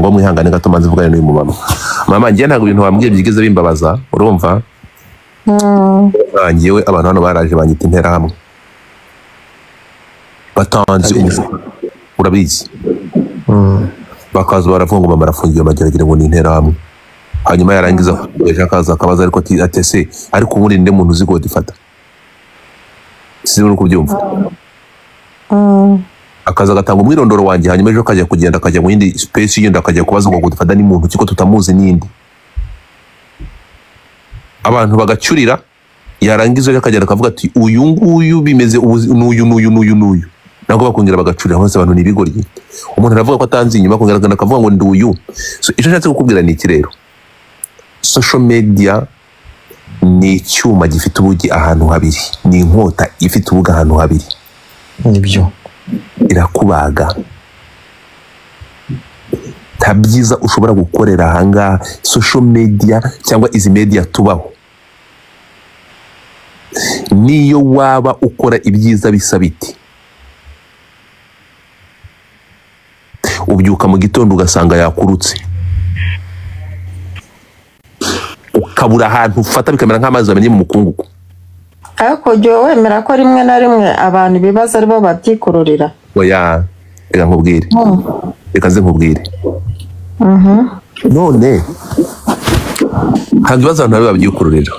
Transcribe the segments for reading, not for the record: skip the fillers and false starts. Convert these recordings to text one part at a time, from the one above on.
ngo mwihangane gato manzi vugane n'uyu mama. Mama ngiye ntago ibintu wambwiye byigeze bimbabaza urumva? Ngiyewe abantu hano baraje banyita intera hamwe. Batanze urabizi. Bakaza baravuga ngo mama arafungiye mageragere ngo ni intera hamwe. Hanyuma yarangiza akaza akabaza ariko atese ariko ubundi nde muntu uzi godifata. Sinzi kubyumva. Akaza gatanga umwirondoro wanjye hanyuma ejo kajya kugenda kajya mu yindi space yindi akajya kubaza ngo godifata ni muntu kiko tutamuzi nindi. Abantu bagacyurira yarangiza akajya akavuga ati uyu nguyu bimeze n'uyu nako bakongera bagacurira hose abantu nibigoryi. Umuntu aravuga ko atanzi inyuma akongera akavuga ngo ndi uyu. So icyo nshatse kukubwira ni iki rero? Social media ni icyuma gifite ubugi ahantu habiri, ni inkota ifite ubuga ahantu habiri. Nibyo irakubaga. Tabyiza ushobora gukorera hanga social media cyangwa izi media tubaho. Niyo waba ukora ibyiza bisa biti. Ubyuka mu gitondo ugasanga yakurutse. Ukabura ahantu ufata bikamera nk'amazi amenye mu mukungugu. Ariko jyo wemera ko rimwe na rimwe abantu bibaza aribo babyikururira. Oya, reka nkubwire. Reka nze nkubwire. None hangibaza abantu babyikururira.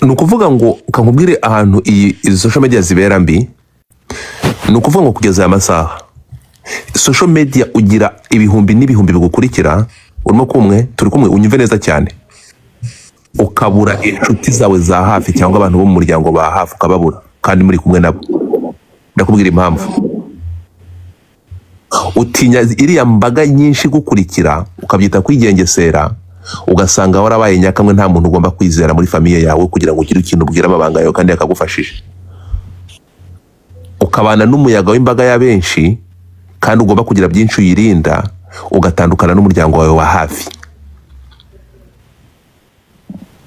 Nukuvuga ngo kankubwire ahantu iyi social media zibera mbi. Nukuvuga ngo kugeza aya masaha social media ugira ibihumbi n'ibihumbi bigukurikira urimo kumwe turi kumwe unyumve neza cyane. Ukabura inshuti zawe za hafi cyangwa abantu bo mu muryango ba hafi ukababura kandi muri kumwe nabo. Ndakubwira impamvu. Utinya iriya mbaga nyinshi gukurikira ukabyita kwigengesera ugasanga warabaye nyakamwe nta muntu ugomba kwizera muri famiye yawe kugira ngo ugire ikintu ubwira amabanga yawe kandi akagufashije. Ukabana n'umuyaga w'imbaga ya benshi kandi ugomba kugira byinshi uyirinda ugatandukana n'umuryango wawe wa hafi.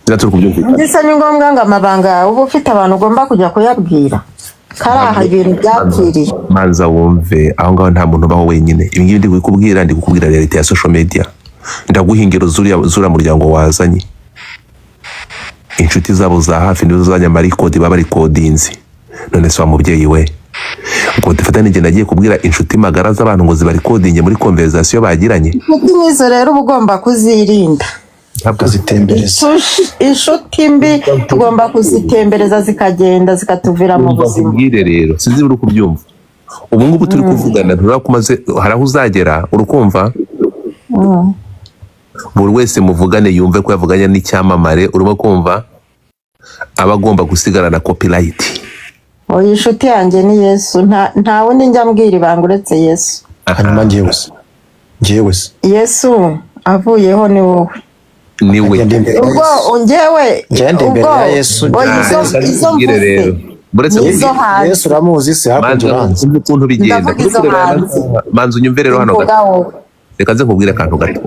Ndetse ni ngombwa ngo amabanga uba ufite abantu ugomba kujya kuyabwira. Karaha ibintu byapfiriye. Manza wumve aho ngaho nta muntu ubaho wenyine. Ibi ngibi ndi kukubwira reality ya social media. Ndaguhingiro zura muryango wazanye. Inshuti zabo za hafi nizo zanyama record baba recordinzi. None so mubyeyi we. Ngo dufatane nge nagiye kubwira inshuti magara z'abantu ngo ziba recordinge muri conversation bagiranye. Nizo rero ugomba kuzirinda. ntabwo zitembereza. Inshuti mbi tugomba kuzitembereza zikagenda zikatuvira mu buzima. Mbwire rero sinzi uri kubyumva. Ubu ngubu turi kuvugana nturakumaze haraho uzagera urukumva. Buri wese muvugane yumve ko yavuganye n'icyamamare urimo kumva abagomba gusigara na copyright. Oya inshuti yanjye ni Yesu nta wundi njya mbwira ibanga uretse Yesu. Hanyuma njyewe se Yesu avuyeho ni wowe. Niwe ubwo njyewe ubwo Yesu izo mvuze buretse Yesu ramuzi se hakuturanze ukuntu bigenda. Manzu unyumve rero hano gato. Reka nze nkubwire akantu gato.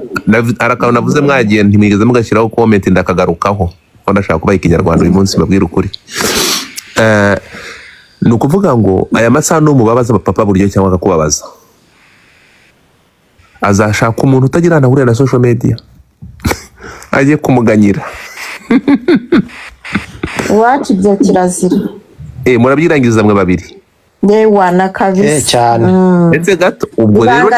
Arakantu navuze mwagiye ntimwigeze mugashyiraho comment ndakagarukaho. Ko ndashaka kubaha ikinyarwanda uyu munsi babwira ukuri. Nukuvuga ngo aya masaha no mubabaza papa buryo cyangwa akakubabaza. Azashaka umuntu utagira nahurira na social media. Agiye kumuganyira. Wacu byo kirazira. Murabyirangiza mwe babiri. Wana kabisa. Cyane. Etse gato ubwo rero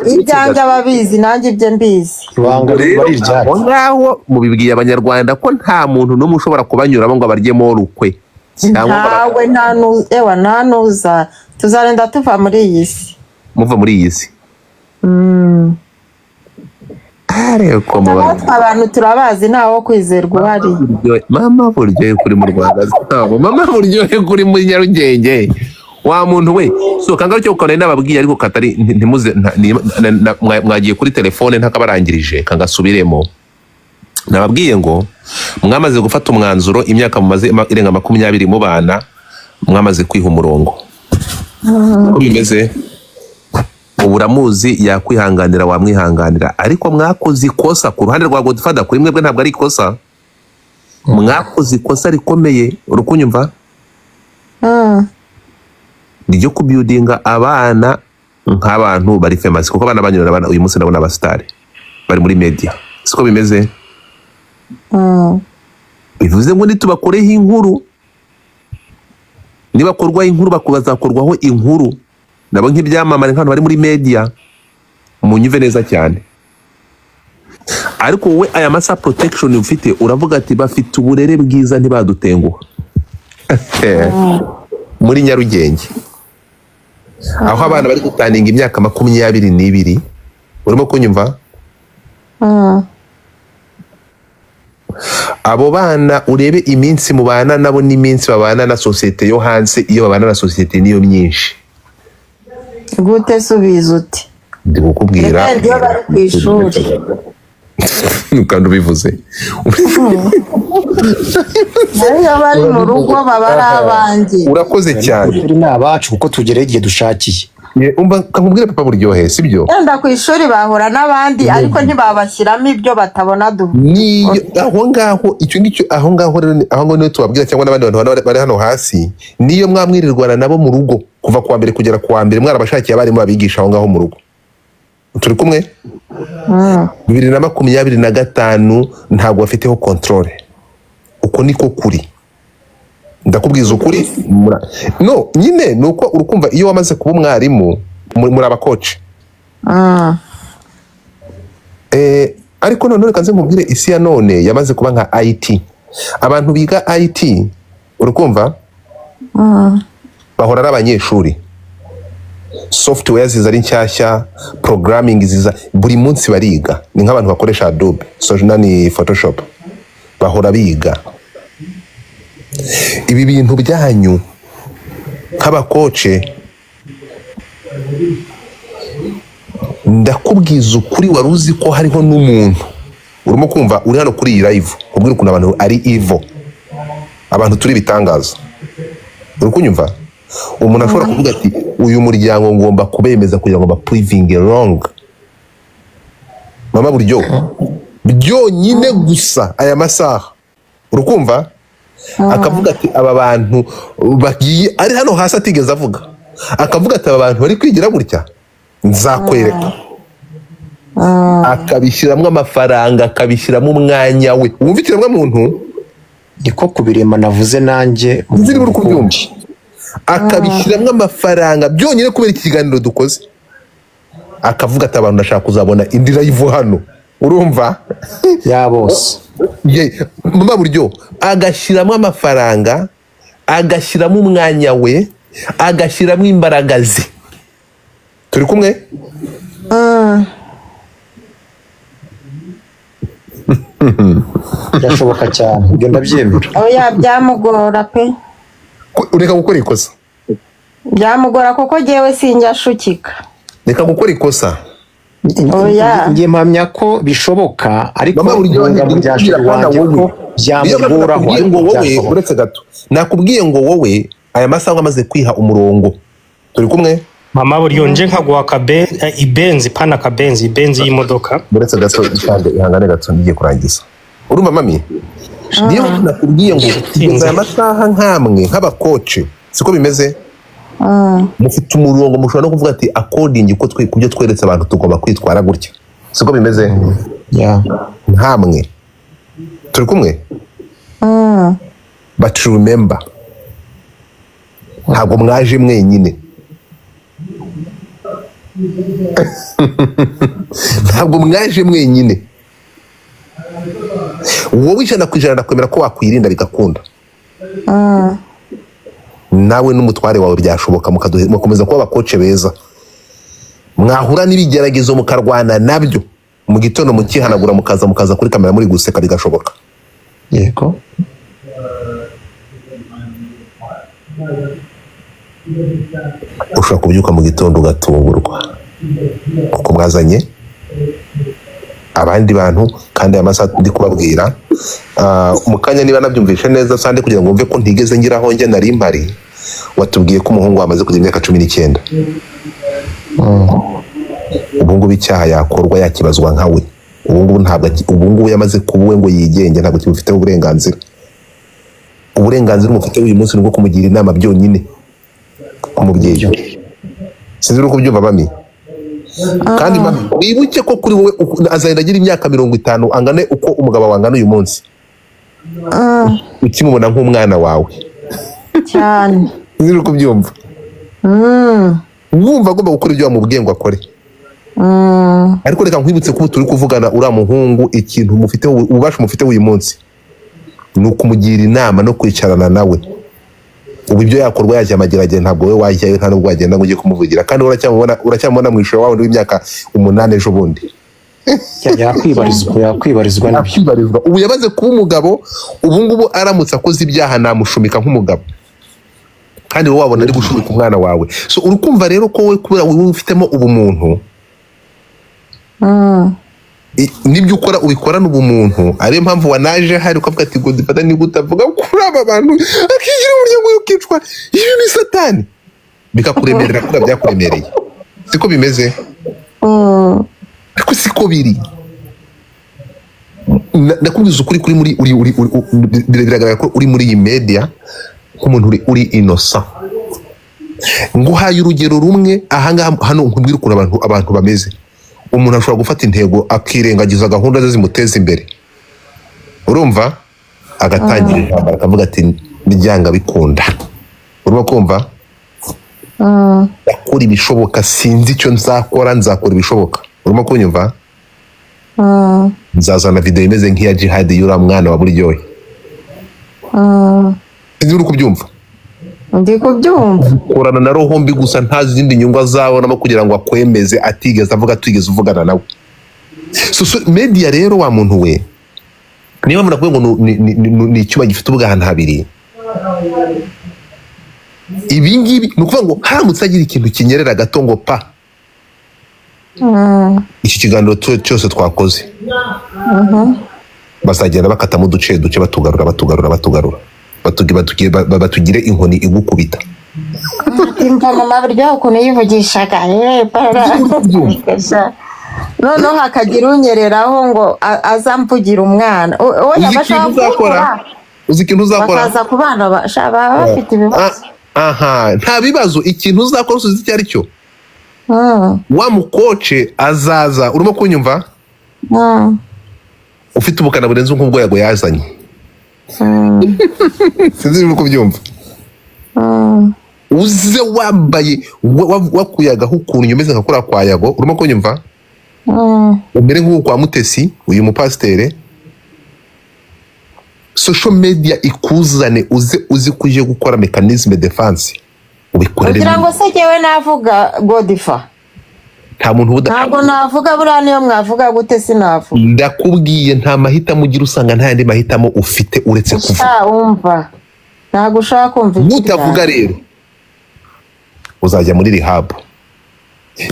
ibyanjye ababizi nanjye ibyo mbizi. Ibanga bari ryari. Ngaho mubibwiye abanyarwanda ko nta muntu n'umwe ushobora kubanyuramo ngo abaryemo rukwe. Ntawe ntanuza tuzarenda tuva muri iyi si. Muva muri iyi si. Ariko abantu turabazi ntawo kwizerwa uhari. Mama buryohe kuri mu Rwanda. Mama buryohe kuri muri Nyarugenge. Wa muntu we so kangaro cyo ukana nababwiye ariko katari ntimuze mwagiye kuri telefone ntakabarangirije kangasubiremo. Nababwiye ngo mwamaze gufata umwanzuro imyaka mumaze irenga 20 mu bana mwamaze kwiha umurongo. Ko bimeze uburamuzi yakwihanganira wamwihanganira ariko mwakoze ikosa ku ruhande rwa Godfather kuri mwebwe ntabwo ari ikosa. Mwakoze ikosa rikomeye urukunyumva. Nijyo kubuildinga abana nk'abantu bari famous kuko abana banyura abana uyu munsi ndabona abastari bari muri media siko bimeze. Bivuze ngo nitubakoreho inkuru nibakorwaho inkuru bazakorwaho inkuru nabo nk'ibyamamare nk'abantu bari muri media munyuve neza cyane. Ariko wowe aya masa protection ufite uravuga ati bafite uburere bwiza ntibadutenguha muri Nyarugenge aho abana bari gutaninga imyaka 22 urimo kunyumva. Abo bana urebe iminsi mubana nabo n'iminsi babana na societe yo hanze, iyo babana na societe niyo myinshi. Gute subiza uti? Ndi kukubwira iyo bari ku ishuri kandi ubivuze iyo bari mu rugo baba ari abanjye. Urakoze cyane. Turi n'abacu kuko tugereye igihe dushakiye. Umva kamubwire papa Buryohe sibyo? Yenda ku ishuri bahura n'abandi ariko ntibabashyiramo ibyo batabona ni aho ngaho icyo ngicyo aho ngaho niyo tubabwira cyangwa n'abandi bantu bari hano hasi niyo mwamwirirwana nabo mu rugo kuva kuwa mbere kugera kuwa mbere mwarabashakiye abarimu babigisha aho ngaho mu rugo. Turi kumwe 2025 ntabwo bafiteho control. Uko niko kuri ndakubwiza ukuri no nyine nuko urukumva iyo wamaze kuba umwarimu muri abakoci ariko none reka nze nkubwire isi ya none yamaze kuba nka IT. Abantu biga IT urukumva bahora ari abanyeshuri. Software ziza ari nshyashya, programming ziza buri munsi bariga. Ni nk'abantu bakoresha Adobe, ni Photoshop. Bahora biga. Ibi bintu byanyu nk'abakoce ndakubwiza ukuri wari uzi ko hariho n'umuntu urimo kumva uri hano kuri iyi live ubwira ukuntu abantu ari evil, abantu turi bitangaza. Uri kunyumva? Umuntu ashobora kuvuga ati uyu muryango ngomba kubemeza kugira ngo baproving wrong. Mama Buryohe byonyine gusa aya masaha urukumva akavuga ati aba bantu bagiye ari hano hasi atigeze avuga akavuga ati aba bantu bari kwigira gutya nzakwereka akabishyiramo amafaranga akabishyiramo umwanya we. Wumvikiramo muntu niko kubirema navuze nanjye nziri buri kubyumva akabishyiramo amafaranga byonyine kubera ikiganiro dukoze akavuga ati abantu ndashaka kuzabona indi live hano urumva ya bose Mama Buryohe agashyiramo amafaranga agashyiramo umwanya we agashyiramo imbaraga ze. Turi kumwe? Birashoboka cyane ibyo ndabyemera. Oya byamugora pe. Ureka gukora ikosa. Byamugora kuko jewe sinjashukika. Reka gukora ikosa. Oya. Ngiye mpamya ko bishoboka ariko Mama Buryohe byamugora ngo wowe uretse gato. Nakubwiye ngo wowe aya masaha amaze kwiha umurongo. Turi kumwe? Mama Buryohe nje nkaguha ibenzi pana kabenzi ibenzi y'imodoka. Uretse gato ishande ihangane gato ngiye kurangiza. Urumva mami? Niyo nakubwiye ngo aya masaha nkamwe nk'abakoce siko bimeze? Mufite umurongo mushobora no kuvuga ati according uko kubyo tweretse abantu tugomba kwitwara gutya siko bimeze nkamwe. Turi kumwe? But remember ntabwo mwaje mwenyine ntabwo mwaje mwenyine. Wowe 100% ndakwemera ko wakwirinda bigakunda nawe n'umutware wawe byashoboka mukomeza kuba abakoce beza mwahura n'ibigeragezo mukarwana nabyo mu gitondo mukihanagura mukaza kuri kamera muri guseka bigashoboka. Yego ushobora kubyuka mu gitondo ugatungurwa kuko mwazanye abandi bantu kandi aya masaha ndi kubabwira mu kanya niba nabyumvishe neza sande kugira ngo mve ko ntigeze ngiraho njye nari mpari watubwiye ko umuhungu wamaze kugira imyaka 19. Ubu ngubu icyaha yakorwa yakibazwa nkawe. Ubu ngubu yamaze kubuwe ngo yigenge ntabwo kibufiteho uburenganzira. Uburenganzira umufite uyu munsi nibwo kumugira inama byonyine umubyeyi sinzi uko byumva mami. Kandi mami wibuke ko kuri wowe azahenda agira imyaka 50 angane uko umugabo wangana uyu munsi. Ukimubona nk'umwana wawe cyane. Sinzi uko byumva. Wumva agomba gukora ibyo wamubwiye ngo akore. Ariko reka nkwibutse ko turi kuvugana uriya muhungu ikintu mufite ububasha mufite uyu munsi ni ukumugira inama no kwicarana nawe. Ubu ibyo yakorwa yajya amageragere ntabwo we wajyayo nta nubwo wagenda ngo ujye kumuvugira kandi uracyamubona mu ishuri wawe w'imyaka 8 ejo bundi. yakwibarizwa Yakwibarizwa. Ubu yabaze kuba umugabo, ubu ngubu aramutse akoze ibyaha namushumika nk'umugabo. Kandi wowe wabona ari gushumika umwana wawe. So urukumva rero ko we kubera wowe ufitemo ubumuntu. Nibyo ukora ubikorana ubumuntu. Ariyo mpamvu wanaje hari ukavuga ati ngo difata ni gutavuga kuri aba bantu akigira umuryango y'ukicwa. Ibi ni satani. Bikakuremerera kuri byakuremereye. Siko bimeze. Ariko siko biri. Ndakubiza ukuri kuri muri biragaragara ko uri muri iyi media nk'umuntu uri innocent. Nguhaye urugero rumwe ahanga hano nkubwira ukuntu abantu bameze. Umuntu ashobora gufata intego akirengagiza gahunda ze zimuteza imbere. Urumva agatangira intambara akavuga ati bijyanga bikunda. Urumva kumva? Yakora ibishoboka sinzi icyo nzakora ibishoboka. Urumva kunyumva? Nzazana video imeze nk'iya jihad yura mwana wa buryohe. Sinzi uri kubyumva? Ndi kubyumva. Korana na roho mbi gusa nta zindi nyungu azabonamo kugira ngo akwemeze atigeze avuga twigeze uvugana nawe. So media rero wa muntu we niba murakuvuga ngo ni icyuma gifite ubwahana habiri. Ibi ngibi nukuvuga ngo haramutse agira ikintu kinyerera gato ngo pa. Iki kiganiro cyose twakoze. Basagenda bakata mu duce batugarura. Batugire inkoni igukubita. Imva mama buryo ukuntu yivugishaga no hakagira unyereraho ngo azamvugira umwana. Oya bashaka gukora. Uzi ikintu uzakora? Bakaza ku bana bashaba bafite ibibazo. Nta bibazo ikintu uzakora uzi icyo ari cyo. Wa mukoce azaza urimo kunyumva? Ufite ubukana burenze nk'ubwo yago yazanye. Sinzi uko byumva. Uze wambaye wakuyagaho ukuntu nyumeze nkakora kwa yago urimo kunyumva? Umere nk'uko kwa Mutesi uyu mupastere. Social media ikuzane uzi kuje gukora mechanisme defense ubikorere. Kugira ngo se jewe navuga Godifa. Nta muntu ntabwo navuga buriya niyo mwavuga gute sinavuga. Ndakubwiye nta mahitamo ugira usanga nta yandi mahitamo ufite uretse kuvuga. Umva ntabwo ushaka kumva. Utavuga rero uzajya muri rehab.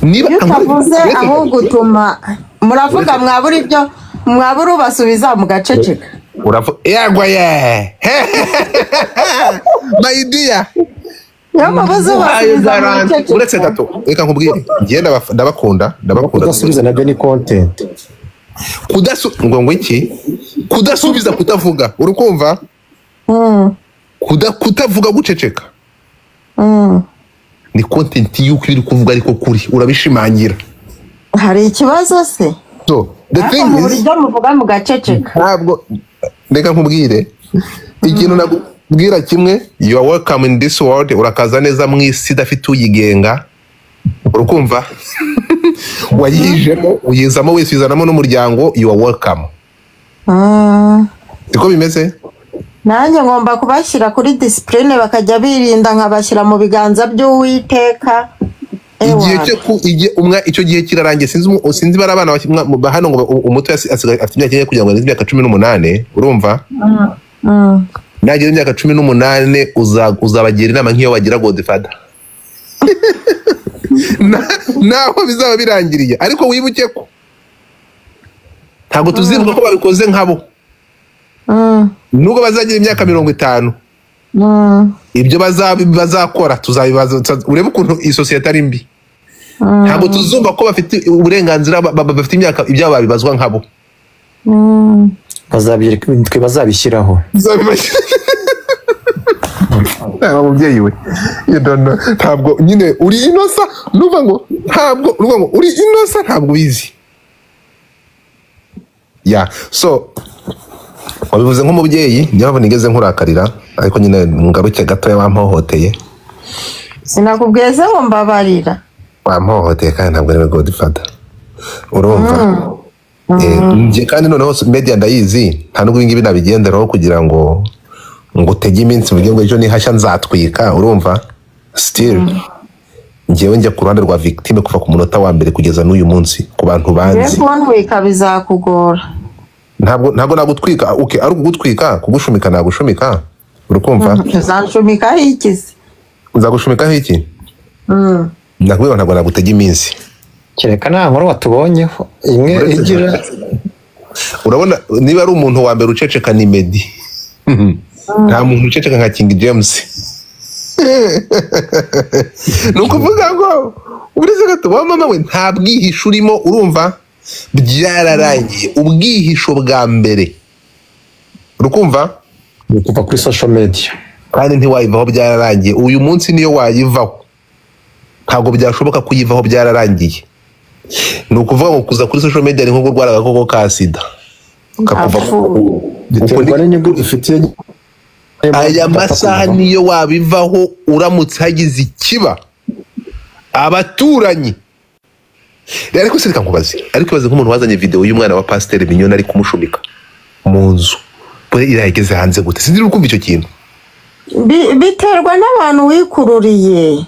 Niba utavuze ahubwo utuma muravuga mwabura ibyo mwabura ubasubiza mu gaceceka. Yagwa ye my dear. Uretse gato reka nkubwire ngenda ndabakunda kudasubiza na Benny content ngo iki kudasubiza kutavuga urukumva kutavuga guceceka ni content yuko iri kuvuga ariko kuri urabishimangira. Hari ikibazo se? So the thing is muvuga mu gaceceka ntabwo reka nkubwire ikintu nabwira kimwe you are welcome in this world urakaza neza mu isi idafite uyigenga urukumva wayijemo uyizamo wese uzanamo n'umuryango you are welcome. Siko bimeze? Nanjye ngomba kubashyira kuri discipline bakajya birinda nkabashyira mu biganza by'Uwiteka. Icyo gihe kirarangiye sinzi bara abana hano ngo umuto afite imyaka kugira ngo ageze imyaka 18 urumva? Nagira imyaka 18 uzabagira inama nk'iyo wagira Godfather. Naho bizaba birangiriye ariko wibuke ko ntabwo tuzibuka ko babikoze nkabo. Nubwo bazagira imyaka 50 ibyo bazakora tuzabibaza urebe ukuntu isosiyete ari mbi. Ntabwo tuzumva ko bafite uburenganzira bafite imyaka ibyabo babibazwa nkabo. Bazabishyiraho umubyeyi we ntabwo nyine uri inosa nuva ngo uri inosa ntabwo ubizi ya so wabivuze nk'umubyeyi niyo nigeze nkurakarira ariko nyine ngaruke gato wampohoteye sinakubwiye se ngo mbabarira wampohoteye kandi ntabwo ari we Godfather urumva nje kandi noneho media ndayizi nta nubwo ibingibi nabigenderaho kugira ngo utege iminsi mu gihe ejo nihashya nzatwika urumva still ngewe njya ku ruhande rwa victime kuva ku munota wa mbere kugeza n'uyu munsi ku bantu banzi kubonwika bizakugora ntabwo nagutwika okay ari kugutwika kugushumika nagushumika urukumva uzanshumika ikizi nzagushumika iki nakubwira ntabwo nagutege iminsi kereka nta nkuru watubonyeho imwe igira urabona niba ari umuntu wa mbere uceceka ni Meddy nta muntu uceceka nka King James nukuvuga ngo urize gato wa mama we nta bwihisho urimo urumva byararangiye ubwihisho bwa mbere urukumva kuva kuri social media kandi ntiwayivaho byararangiye uyu munsi niyo wayivaho ntabwo byashoboka kuyivaho byararangiye ni ukuvuga ngo kuza kuri social media ni nko kurwara agakoko ka sida kakuva biterwa n'inyungu ifitiye aya masaha niyo wabivaho uramutse hagize ikiba abaturanyi ariko se reka nkubaze ariko ibaze nk'umuntu wazanye video y'umwana wa Pasteur Mignone ari kumushumika mu nzu bure irageze hanze gute sinzi ukumva icyo kintu biterwa n'abantu wikururiye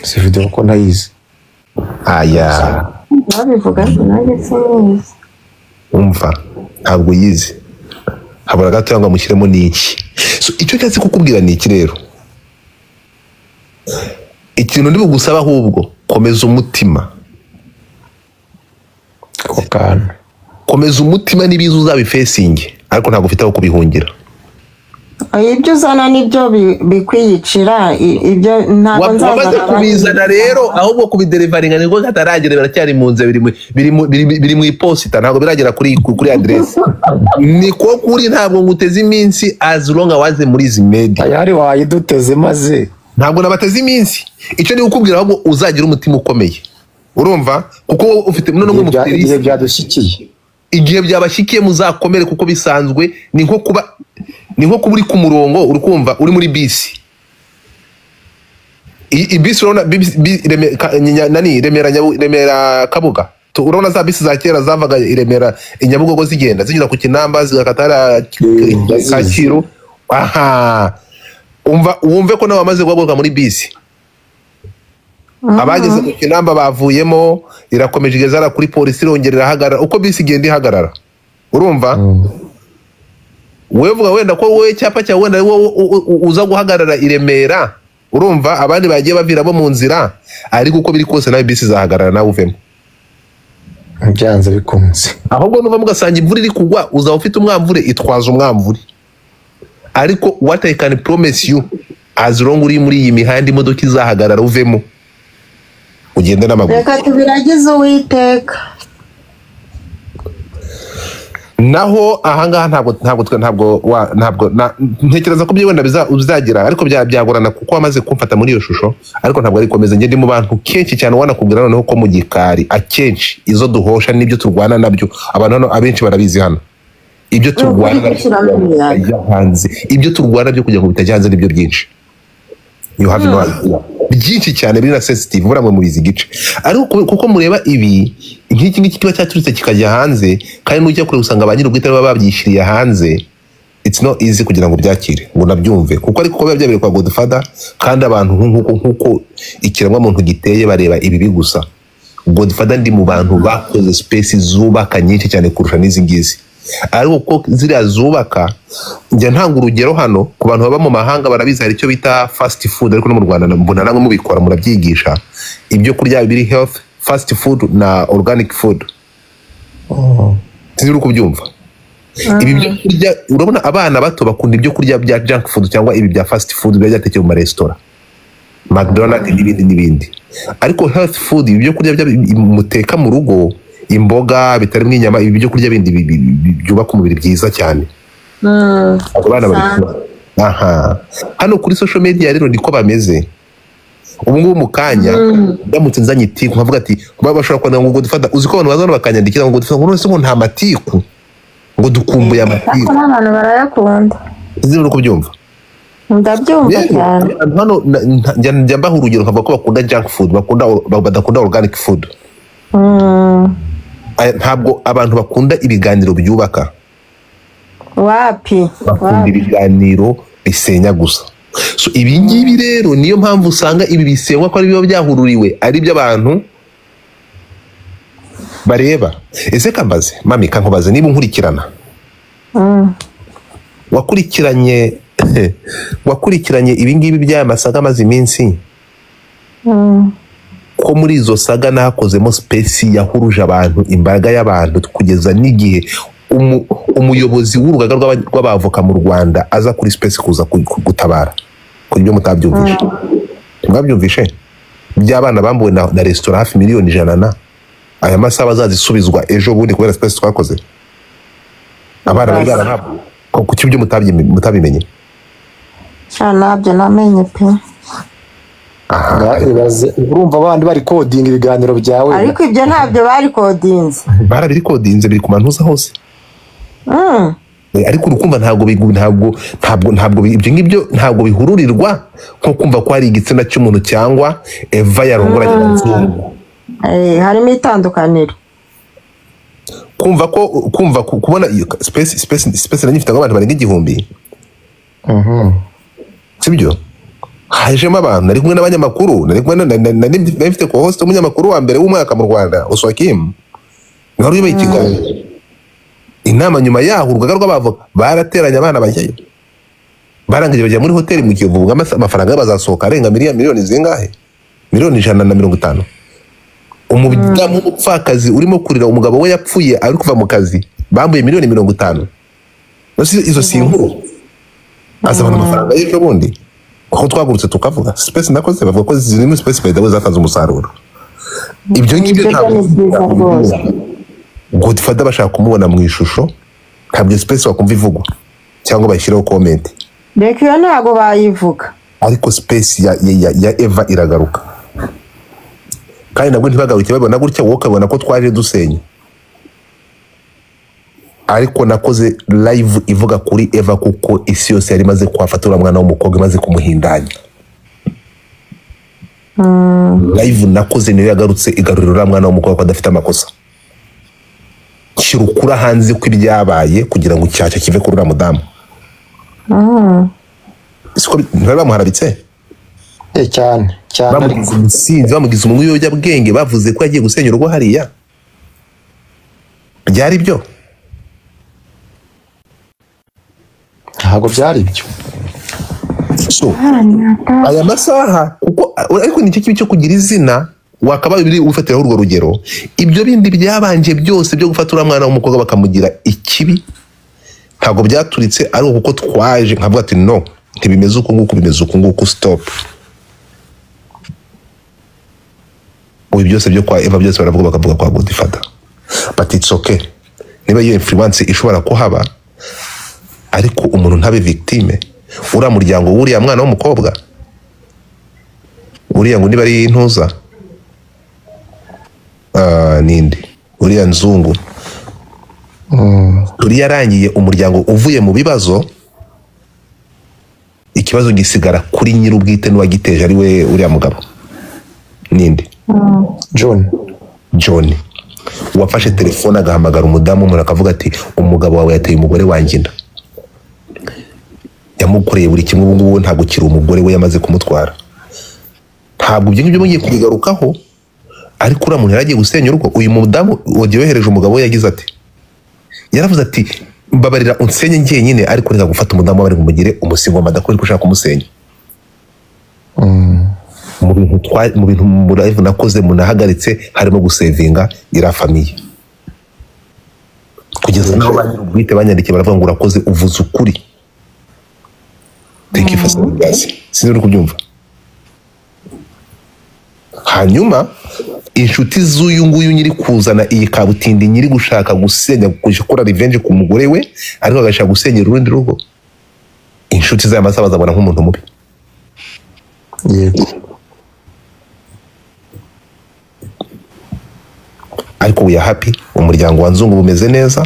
si video ko nayizi aya babivuga nanjye sinzi umva ntabwo yizi habura gato yanga mushyiremo n'iki so icyo cyatse kukubwira ni iki rero ikintu ndi bugusaba ahubwo komeza umutima kokana komeza umutima n'ibizo uzabifesinge ariko ntabwo ufite aho kubihungira ibyo uzana nibyo bikwiyicira ibyo ntabwo nzaza kubizana rero ahubwo kubiderivaringa niko kataragera biracyari mu nze biri mu iposita ntabwo biragera kuri address niko kuri ntabwo nguteze iminsi as long awaze muri izi media ayari wayiduteze maze ntabwo nabateze iminsi icyo ni ukubwira ahubwo uzagira umutima ukomeye urumva kuko ufite none igihe byadushikiye igihe byabashikiye muzakomere kuko bisanzwe ni nko kuba uri ku murongo urukumva uri muri bisi ibisi urabona Remera Kabuga urabona za bisi za kera zavaga i Remera i Nyabugogo zigenda zinyura ku Kinamba zigakatara Kacyiru aha wumve ko nawe wamaze guhaguruka muri bisi abageze ku Kinamba bavuyemo irakomeje igeza kuri polisi irongera irahagarara uko bisi igenda ihagarara urumva wewe vuga wenda ko wowe cyapa cya wenda uza guhagarara i Remera urumva abandi bagiye baviramo mu nzira ariko uko biri kose nawe bisi zahagarara nawe uvemo byanze bikunze ahubwo nuva mugasanga imvura iri kugwa uzaba ufite umwamvure itwaza umwamvure ariko what I can promise you as long uri muri iyi mihanda imodoka izahagarara uvemo ugende n'amaguru reka tubiragize Uwiteka naho ahangaha ntabwo ntekereza ko byo wenda bizagira ariko byagorana kuko wamaze kumfata muri iyo shusho ariko ntabwo ari komeza ngende mu bantu kenshi cyane wanakubwira noneho ko mu gikari akenshi izo duhosha n'ibyo turwana nabyo abantu abenshi barabizi hano ibyo turwana hanze ibyo turwana byo kugira ngo bitajya hanze nibyo byinshi you have no idea byinshi cyane biri na sensitive buramwe muri izi gice ariko kuko mureba ibi nk'iki ngiki kiba cyaturutse kikajya hanze kandi n'ujya kure usanga ba nyir'ubwite baba babyishyiriye hanze it's not easy kugira ngo byakire ngo nabyumve kuko ariko biba byabereye kwa Godfather kandi abantu nk'uko ikiremwa muntu giteye bareba ibi gusa Godfather ndi mu bantu bakoze space zubaka nyinshi cyane kurusha n'izi ngizi ariko ko ziriya zubaka njya ntanga urugero hano ku bantu baba mu mahanga barabizi hari icyo bita fast food ariko no mu Rwanda mbona namwe mubikora murabyigisha ibyo kurya biri health fast food na organic food sinzi kubyumva ibi byo kurya urabona abana bato bakunda ibyo kurya bya junk food cyangwa ibi bya fast food byatekeye mu resitora McDonald's n'ibindi ariko health food ibi byo kurya muteka mu rugo imboga bitarimo inyama ibi byo kurya bindi byubaka umubiri byiza cyane abo bana bari aha hano kuri social media rero niko bameze ubu ngubu mu kanya ndamutse nzanye itiku nkavuga ati bashobora kwandika ngo dufata uzi ko abantu bazana bakanyandikira ngo dufata ngo none nta matiku ngo dukumbuye amatiku abantu barayakunda uzi no kubyumva ndabyumva cyane hano njya mbaho urugero nkavuga ko bakunda junk food badakunda organic food ntabwo abantu bakunda ibiganiro byubaka wapi bakunda ibiganiro bisenya gusa so ibi ngibi rero niyo mpamvu usanga ibi bisenywa ko ari biba byahururiwe ari byo abantu bareba ese kambaze mami kankubaze niba unkurikirana wakurikiranye ibi ngibi by'aya masaga amaze iminsi ko muri izo saga nakozemo space yahuruje abantu imbaga y'abantu kugeza n'igihe umuyobozi w'urugaga rw'abavoka mu Rwanda aza kuri space kuza gutabara kuri byo mutabyumvishe mwabyumvishe by'abana bambuwe na restaurant hafi miliyoni 100 aya masaha bazazisubizwa ejo bundi kubera space twakoze abana bagara ntabwo ku cyo mutabimenye nabyo namenye pe urumva abandi bari coding ibiganiro byawe ariko ibyo ntabyo bari codinze barabiri codinze biri ku mantuza hose ariko urukumva ntabwo ibyo ngibyo ntabwo bihururirwa nko kumva ko hari igitsina cy'umuntu cyangwa Eva yarongoranye na Nzungu harimo itandukaniro kumva kubona space nanyifite ngo abantu barenga 1000 sibyo hajemo abantu nari kumwe n'abanyamakuru nari mfite ko host umunyamakuru wa mbere w'umwaka mu Rwanda Oswakim ngaro yibaye ikiganiro inama nyuma yaho urugaga rw'abavoka barateranya abana bajyayo barangije bajya muri hoteli mu Kiyovu vuga amafaranga bazasohoka arenga miliyoni zingahe miliyoni 150 umudamu upfakazi urimo kurira umugabo we yapfuye ari kuva mu kazi bambuye miliyoni 50 izo si inkuru azabona amafaranga y'ejo bundi aho twagurutse tukavuga space nakoze bavuga ko zirimo space by the way zatanze umusaruro ibyo ngibyo ntabwo Godfather bashaka kumubona mu ishusho ntabwo space wakumva ivugwa cyangwa bashyiraho comment reka iyo ntabwo bayivuga ariko space ya Eva iragaruka kandi nabwo ntibagaruke babona gutya wowe ukabona ko twaje dusenye ariko nakoze live ivuga kuri Eva kuko isi yose yari maze kwafatura mwana w'umukobwa maze kumuhindanya live nakoze niyo yagarutse igarurira mwana w'umukobwa adafite amakosa kirukura hanze ko ibyabaye kugira ngo cyacyo kive kuri mudamu siko bamuharabitse cyane bamugize umuntu w'iyobya bwenge bavuze ko yagiye gusenya urugo hariya byari byo ntabwo byari byo so aya masaha kuko ariko ni kibi cyo kugira izina wakabaye biri ufatiraho urwo rugero ibyo bindi byabanje byose byo gufatura mwana w'umukobwa bakamugira ikibi ntabwo byaturitse ariko kuko twaje nkavuga ati no ntibimeze uko nguko bimeze uko nguko stop ubu byose byo kwa Eva byose baravuga bakavuga kwa Godfather but it's okay niba iyo influence ishobora kuhaba ariko umuntu ntabe victime uriya muryango wuriya mwana w'umukobwa uriya ngo niba ari intuza nindi uriya Nzungu turi yarangiye umuryango uvuye mu bibazo ikibazo gisigara kuri nyir'ubwite n'uwagiteje ari we uriya mugabo nindi John wafashe telefone agahamagara umudamu umuntu akavuga ati umugabo wawe yateye umugore wanjye inda yamukoreye buri kimwe ubu ngubu ntabwo kiri umugore we yamaze kumutwara ntabwo ibyo ngibyo mugiye kubigarukaho ariko uriya muntu yaragiye gusenya urugo uyu mudamu wagiye yohereje umugabo we yagize ati yaravuze ati mbabarira unsenye njyenyine ariko reka gufata umudamu bari kumugire umusingo madakora ko ushaka kumusenya mu bintu live nakoze munahagaritse harimo gusevinga ira famille kugeza naho banyirubwite banyandikiye baravuga ngo urakoze uvuze ukuri thank you for saying that sinzi kubyumva hanyuma inshuti z'uyu nguyu nyiri kuzana iyi kabutindi nyiri gushaka gusenya gukora revenge ku mugore we ariko agashaka gusenyera urundi rugo, inshuti z'aya masaha bazabona nk'umuntu mubi. yego Ariko we are happy, umuryango wa Nzungu bumeze neza.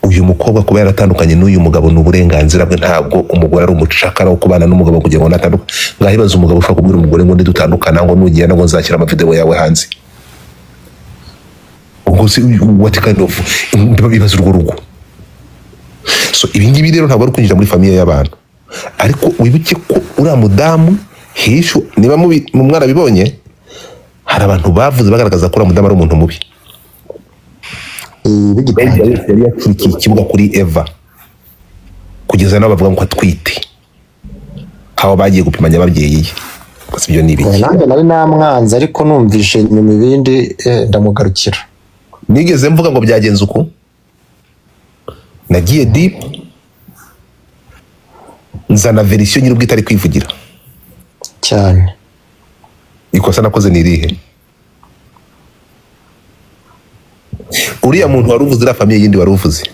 Uyu mukobwa kuba yaratandukanye n'uyu mugabo ni uburenganzira bwe, ntabwo umugore ari umucakara wo kubana n'umugabo kugira ngo natandukane. Ngahibaza umugabo ushaka kubwira umugore ngo ndidutandukana ngo nugiye ngo nzakira amavideo yawe hanze. Ubwo si what kind of bibaza urwo rugo. So ibi ngibi rero ntabwo ari kwinjira muri famiye y'abantu, ariko wibuke ko uriya mudamu hishu niba mu mwarabibonye hari abantu bavuze bagaragaza ko uriya mudamu ari umuntu mubi. Yari yacurikiye ikibuga kuri Eva kugeza nabo bavuga ngo atwite, aho bagiye gupimanya ababyeyi ye. Gusa ibyo ni ibiki? nanjye nari namwanze ariko numvishe nyuma ibindi ndamugarukira. Nigeze mvuga ngo byagenze uko, nagiye deep nzana verisiyo nyiri ubwite ari kwivugira cyane. ikosa nakoze ni irihe? Uriya muntu wari uvuze iriya famiye yindi wari uvuze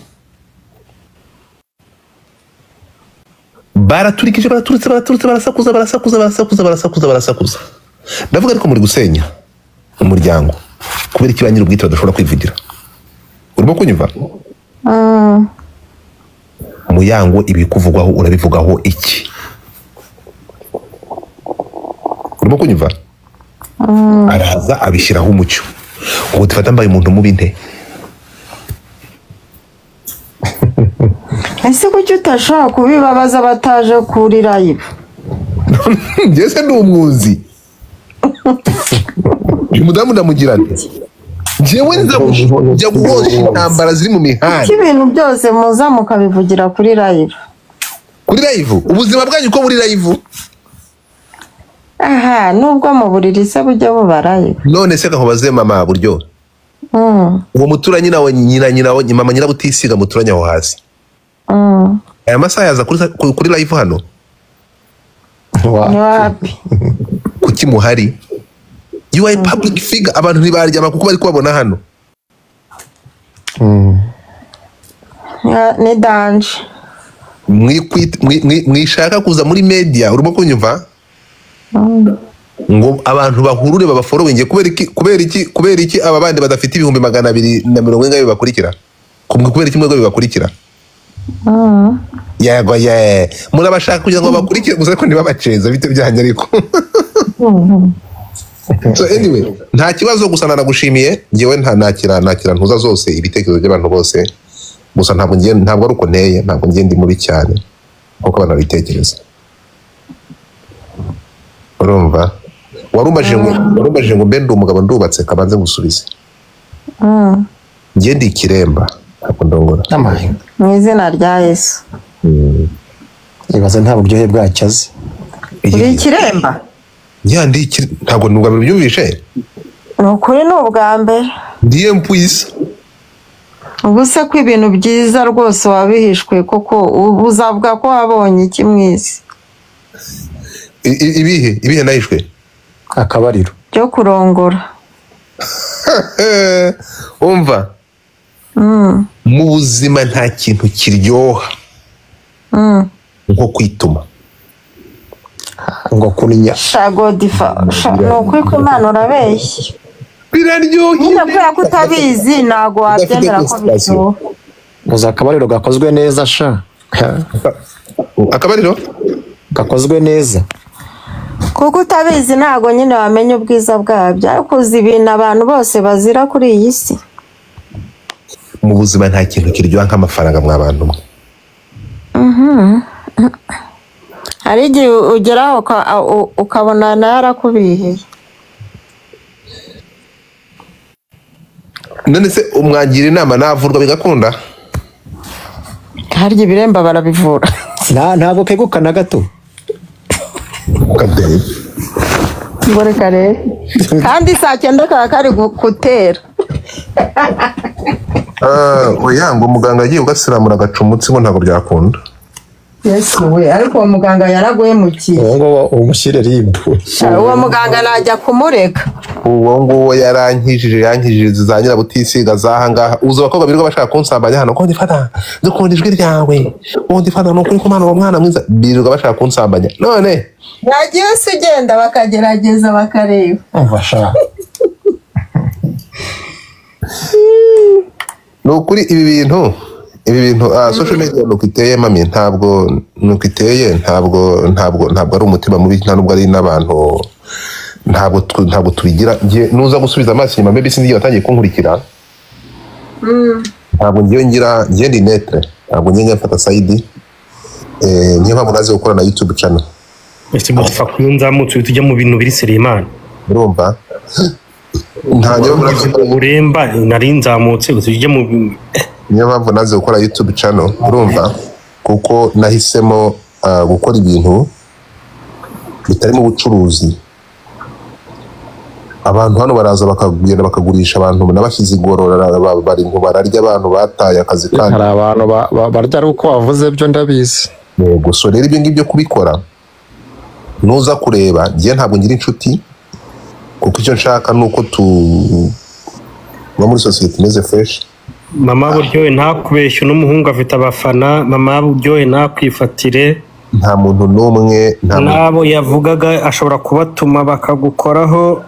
baraturikije, barasakuza. Ndavuga ariko muri gusenya umuryango kubera iki ba nyiri ubwite badashobora kwivugira. Urimo kunyumva? Muyango ibikuvugwaho urabivugaho iki? Urimo kunyumva? Araza abishyiraho umucyo ngo dufata mbaye umuntu mubi nte. ese kuki utashobora kubibabaza bataje kuri live? Njye ndi umwuzi. Uyu mudamu ndamugira nte? Njyewe njya guhosha intambara ziri mu mihanda. Iki ibintu byose muza mukabivugira kuri live? Kuri live? Ubuzima bwanyu ko buri live? Aha, nubwo mu buriri se bujya buba live. None se kahobaze mama buryo. Uwo muturanyi nawe nyina mama nyirabutisiga muturanye aho hasi. Aya masaha yaza kuri live hano? Wapi? Kuki muhari? You are a public figure, abantu ntibaryama kuko bari kubabona hano. Ni danje. Mwishaka kuza muri media, urimo kunyumva? Ngo abantu bahurure babafollowinge kubera iki aba bandi badafite 240 bakurikira? Kubera iki mwego bibakurikira? Yego murabashaka kugira ngo bakurikire gusa ko ntibabaceza bite byanye ariko. So anyway, nta kibazo gusa nanagushimiye, ngewe nakira ntuza zose ibitekerezo by'abantu bose. Gusa ntabwo ari uko nteye, ntabwo ndi mubi cyane kuko abantu bitekereza. Urumva? Warumbaje ngo mbe ndi umugabo ndubatse kabanze gusubize. Nge ndi ikiremba, ntabwo ndongora. Mu izina rya Yesu. Ibaza nta buryohe bwacyaze. Uri ikiremba? Ntabwo nubwa byumvishe. Nukuri ni ubwa mbere. Ndiye mpwisa. Ubuse ko ibintu byiza rwose wabihishwe koko uzavuga ko wabonye iki mwisi? Ibihe nahishwe? Akabariro Cyo kurongora. Umva. Mu buzima nta kintu kiryoha nko kwituma. ngo kurinya Shagodifa. Nukuri ko Imana urabeshya. Biraryoha. Nyine kubera ko utabizi ntago wabyemera ko bityo. muza akabariro gakozwe neza sha. Akabariro gakozwe neza. Kuko utabizi ntago nyine wamenya ubwiza bwabyo, ariko uzi ibintu abantu bose bazira kuri iyi si. Mu buzima nta kintu kiryoha nk'amafaranga mw'abantu mwe. Hari igihe ugeraho ukabona nayo arakubiheye. None se umwangira inama navurwa bigakunda? Harya ibiremba barabivura. Ntabwo kegukana gato. Kadere. Ngore kare. Kandi saa 9 kaba kari gutera. Oya ngo muganga agiye ugasiramura agacumutsi ngo ntabwo byakunda. Yesu we ariko uwo muganga yaraguhemukiye. uwo nguwo umushyire ribu. Uwo muganga najya kumureka. uwo nguwo yankijije za nyirabutisiga zaha ngaha. Uzi abakobwa birirwa bashaka kunsambanya hano ko ndifata dukunda ijwi ryawe, uwo ndifata nukuri ko mwana uwo mwana mwiza, birirwa bashaka kunsambanya. None Yagiye se ugenda bakagerageza bakareba. Umva nukuri ibi bintu social media nuko iteye mami, ntabwo nuko iteye, ntabwo ari umutima mubi, nta nubwo ari n'abantu, ntabwo tubigira. Nuza gusubiza amaso inyuma maybe sinzi watangiye kunkurikira. Ntabwo ngiye ndi netre, ntabwo ngiye mfata side. Niyo mpamvu naze gukora na YouTube channel. ese mutfa kuyunzamutse tujya mu bintu biri Selemani. Urumva nta uremba nari nzamutse tujye mu niyo mpamvu naze gukora YouTube channel. Urumva kuko nahisemo gukora ibintu bitarimo ubucuruzi. Abantu hano baraza bakagenda bakagurisha abantu n'abashyize igorora, bari ngo bararya abantu bataye akazi kandi hari abantu barya ari uko wavuze byo ndabizi. Yego, so rero ibyo ngibyo kubikora nuza kureba ngiye ntabwo ngira inshuti, kuko icyo nshaka nuko tuba muri society imeze fresh. mama buryohe ntakubeshye n'umuhungu afite abafana, mama buryohe ntakwifatire. Nta muntu n'umwe nabo yavugaga ashobora kubatuma bakagukoraho,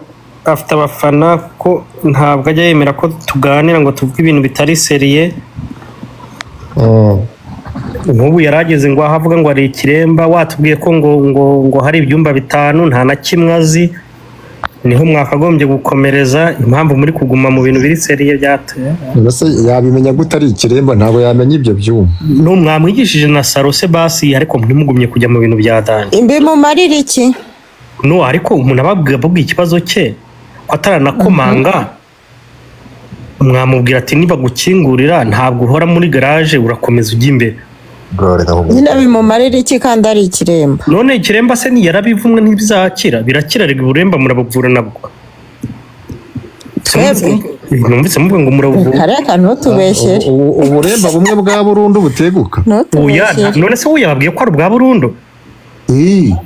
afite abafana ko ntabwo ajya yemera ko tuganira ngo tuvuge ibintu bitari seriye. Nk'ubu yarageze ngo ahavuga ngo ari ikiremba, watubwiye ko ngo hari ibyumba 5 nta na kimwe azi, niho mwakagombye gukomereza. Impamvu muri kuguma mu bintu biri seriye byateye mbese yabimenya gute ari ikiremba? Ntabwo yamenya ibyo byuma. no mwamwigishije na Sarose basi, ariko ntimugumye kujya mu bintu bya Dani. Imbi mumarira iki? No ariko umuntu ababwiye ikibazo cye ko ataranakomanga, mwamubwira ati niba gukingurira ntabwo uhora muri garage, urakomeza ujya imbere. Nyina bimumarira iki kandi ari ikiremba? None ikiremba se ni yarabivumwe ntibizakira, birakira rega uburemba murabuvura nabwo. Numvise muvuga ngo muravura. Kareka ntutubeshere. Uburemba bumwe bwa burundu buteguka. Oya, none se uyababwiye ko ari ubwa burundu?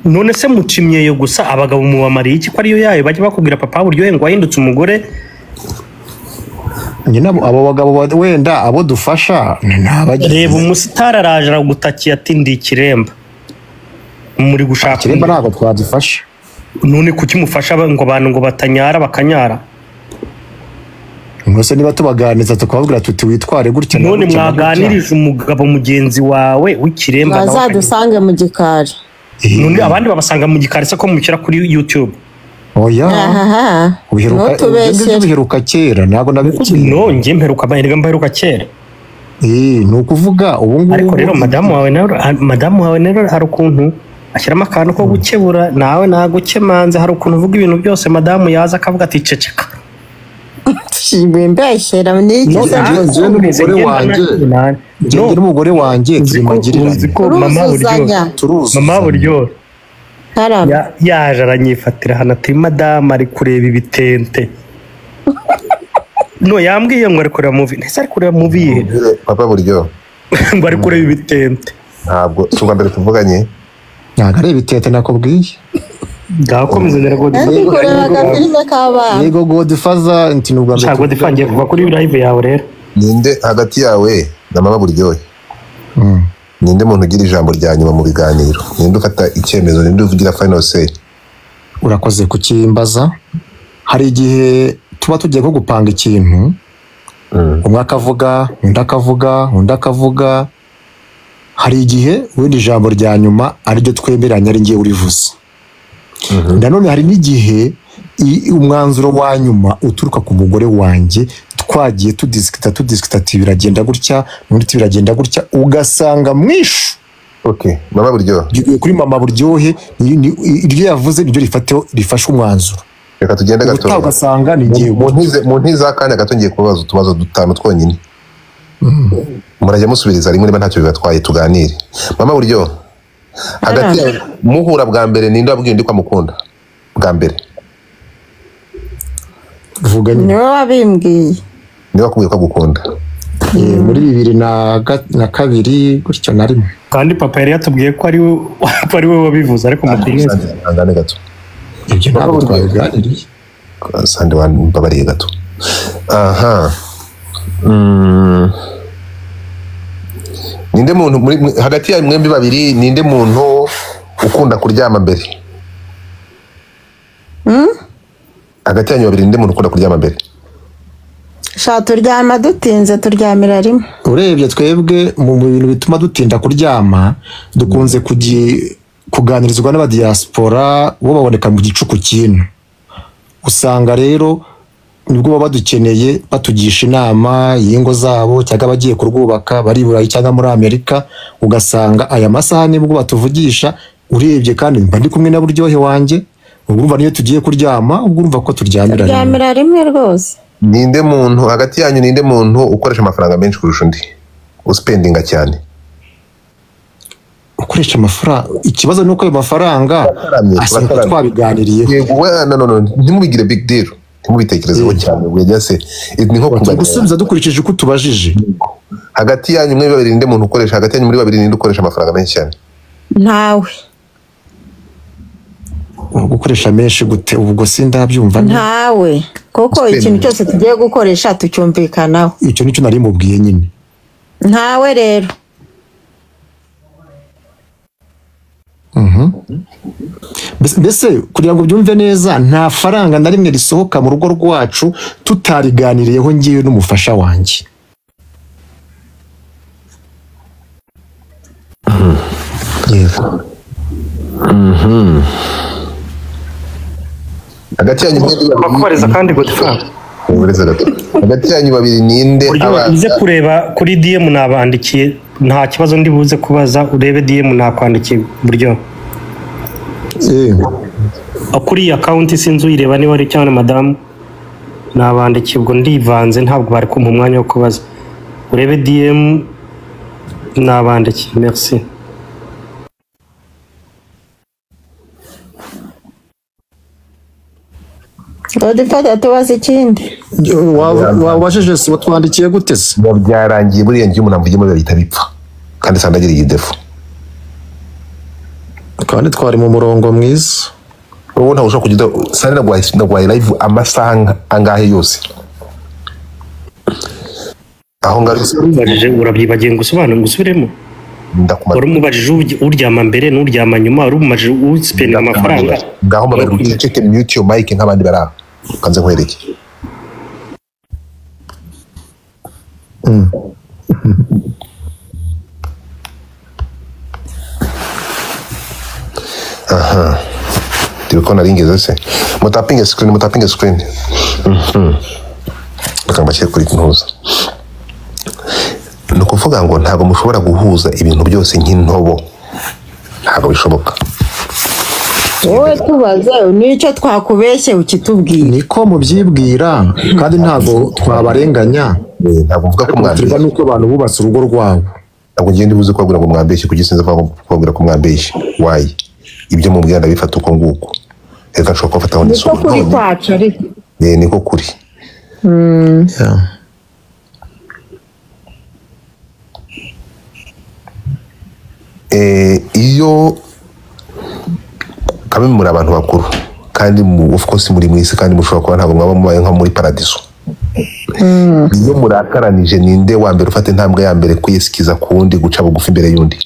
None se mucimyeyo gusa abagabo mubamariye iki ko ariyo yayo bajya bakubwira papa buryohe ngo wahindutse umugore? Nyina abo bagabo wenda abo dufasha ntabajye. Reba umusitari araje aragutakiye ati ndi ikiremba. Muri gushaka ikiremba ntabwo twadufasha. None kuki mufasha ngo abantu ngo batanyara bakanyara? Mwese niba tubaganiza tukababwira tuti witware gutya. None mwaganirije umugabo mugenzi wawe w'ikiremba bazadusange mu gikari. None abandi babasanga mu gikari se ko mukira kuri YouTube? Oya. Ubiheruka kera ntabwo nabikubwiye. No nge mperuka kera. Ni ukuvuga ubu ngubu. Ariko rero madamu wawe rero hari ukuntu ashyiramo akantu ko gukebura, nawe nagukemanze. Hari ukuntu uvuga ibintu byose madamu yaza akavuga ati ceceka. Mbeshyera n'iki n'umugore wanjye mama buryohe yaje aranyifatira hano ati madamu ari kureba ibitente. No yambwiye ngo ari kureba movie. Ese ari kureba movie ye? Papa buryohe ngo ari kureba ibitente. Ntabwo tuba mbere tuvuganye. Ntabwo ari ibitente nakubwiye. Gakomeza Yego Godfather nti nubwo mbere. Godfather ngiye kuva kuri live yawe rero. Ninde hagati yawe na mama buryohe? Ninde muntu ugira ijambo rya nyuma mu biganiro? Ninde ufata icyemezo? Ninde uvugira final say? Urakoze kukimbaza. Hari igihe tuba tugiye ko gupanga ikintu, umwe akavuga, undi akavuga, hari igihe wenda ijambo rya nyuma ariryo twemeranya ari ngiye urivuze. Nanone hari n'igihe umwanzuro wa nyuma uturuka ku mugore wanjye, twagiye tudiskita ati biragenda gutya, n'undi biragenda gutya, ugasanga mwishu. Okay, mama buryohe. Kuri mama buryohe iryo yavuze niryo rifashe umwanzuro. Reka tugende gato. Ugasanga ni ngiye mu ntiza akanya gato ngiye kubaza utubazo 5 twonyine. Murajya musubiriza rimwe niba ntacyo bibatwaye tuganire. Mama buryohe, hagati muhura bwa mbere ninde wabwiye ndi kwa mukunda bwa mbere? Vuga ni wowe wabimbwiye. Ni wakubwiye ko gukunda? Muri 2002 gutyo na rimwe. kandi papa yari yatubwiye ko ari we wabivuze ariko mukomeze angane gato ibyo ntabwo twabiganiriye sande wambabariye gato aha ninde muntu hagati ya mwembi babiri ninde muntu ukunda kuryama mbere hagati yanyu babiri ninde muntu ukunda kuryama mbere sha turyama dutinze turyamira rimwe urebye twebwe mu bintu bituma dutinda kuryama dukunze kuganirizwa n'abadiaspora bo baboneka mu gicuku kintu usanga rero nibwo baba badukeneye batugisha inama y'ingo zabo cyangwa abagiye kurwubaka bari Burayi cyangwa muri Amerika ugasanga aya masaha nibwo batuvugisha urebye kandi mba ndi kumwe na Buryohe wanjye urumva niyo tugiye kuryama ubwo urumva ko turyamira rimwe rwose ninde muntu hagati yanyu ninde muntu ukoresha amafaranga menshi kurusha undi uspendinga cyane ukoresha amafaranga ikibazo nuko ayo mafaranga asanga twabiganiriye yego no ntimubigire big deal ntimubitekerezeho cyane wegase ni nko gusubiza dukurikije uko tubajije hagati yanyu mwe babiri ninde muntu ukoresha hagati yanyu muri babiri ninde ukoresha amafaranga menshi cyane ntawe gukoresha menshi gute ubwo sindabyumva ntawe koko ikintu cyose tugiye gukoresha tucyumvikanaho icyo nicyo nari mubwiye nyine ntawe rero mbese kugira ngo byumve neza nta faranga na rimwe risohoka mu rugo rwacu tutariganiriyeho ngiye n'umufasha wanjye yego hagati yanyu bakubareza kandi godfa hagati yanyu babiri ninde uze kureba kuri DM nabandikiye nta kibazo ndi buze kubaza urebe DM nakwandikiye buryo kuri account sinzi uyireba niba ari cyane madamu nabandikiye ubwo ndivanze ntabwo bari kumpa umwanya wo kubaza urebe DM nabandikiye merci Godifata tubaze ikindi wabashije si watwandikiye gute se byarangiye buriya ngiye umuntu amvugemo bihita bipfa kandi sandagira igidefu kandi twari mu murongo mwiza ubu ntabwo ushobora kugenda sani nagwaye live amasaha angahe yose aho ngarubajije urabyibagiye ngo usobanure ngusubiremo urumubajije uryama mbere n'uryama nyuma urumubajije uspenda amafaranga ngaho mabari uceke mute your mic nk'abandi baraho kanze nkwereke aha tiko naringeze se mutapinge screen bakambashye kuri ntuza no kuvuga ngo ntago mushobora guhuza ibintu byose nk'intobo ntago bishoboka wowe tubaze nicyo twakubeshye ukitubwira niko mubyibwira kandi ntago twabarenganya ntago mvuga ko mwambeshye nuko abantu bubatse urugo rwabo ntago ngende buze kubabwira ngo mwambeshye kugisinza kubabwira ko mwambeshye why ibyo mubwira ndabifata uko nguko reka nshobora kubafataho niko kuri kwacu ariko niko kuri iyo kamwe muri abantu bakuru kandi of course muri mwisi kandi mushobora kuba ntabwo mwaba mubaye nka muri paradiso iyo murakaranije ninde wa mbere ufata intambwe ya mbere kwisikiza ku wundi guca bugufi imbere y'undi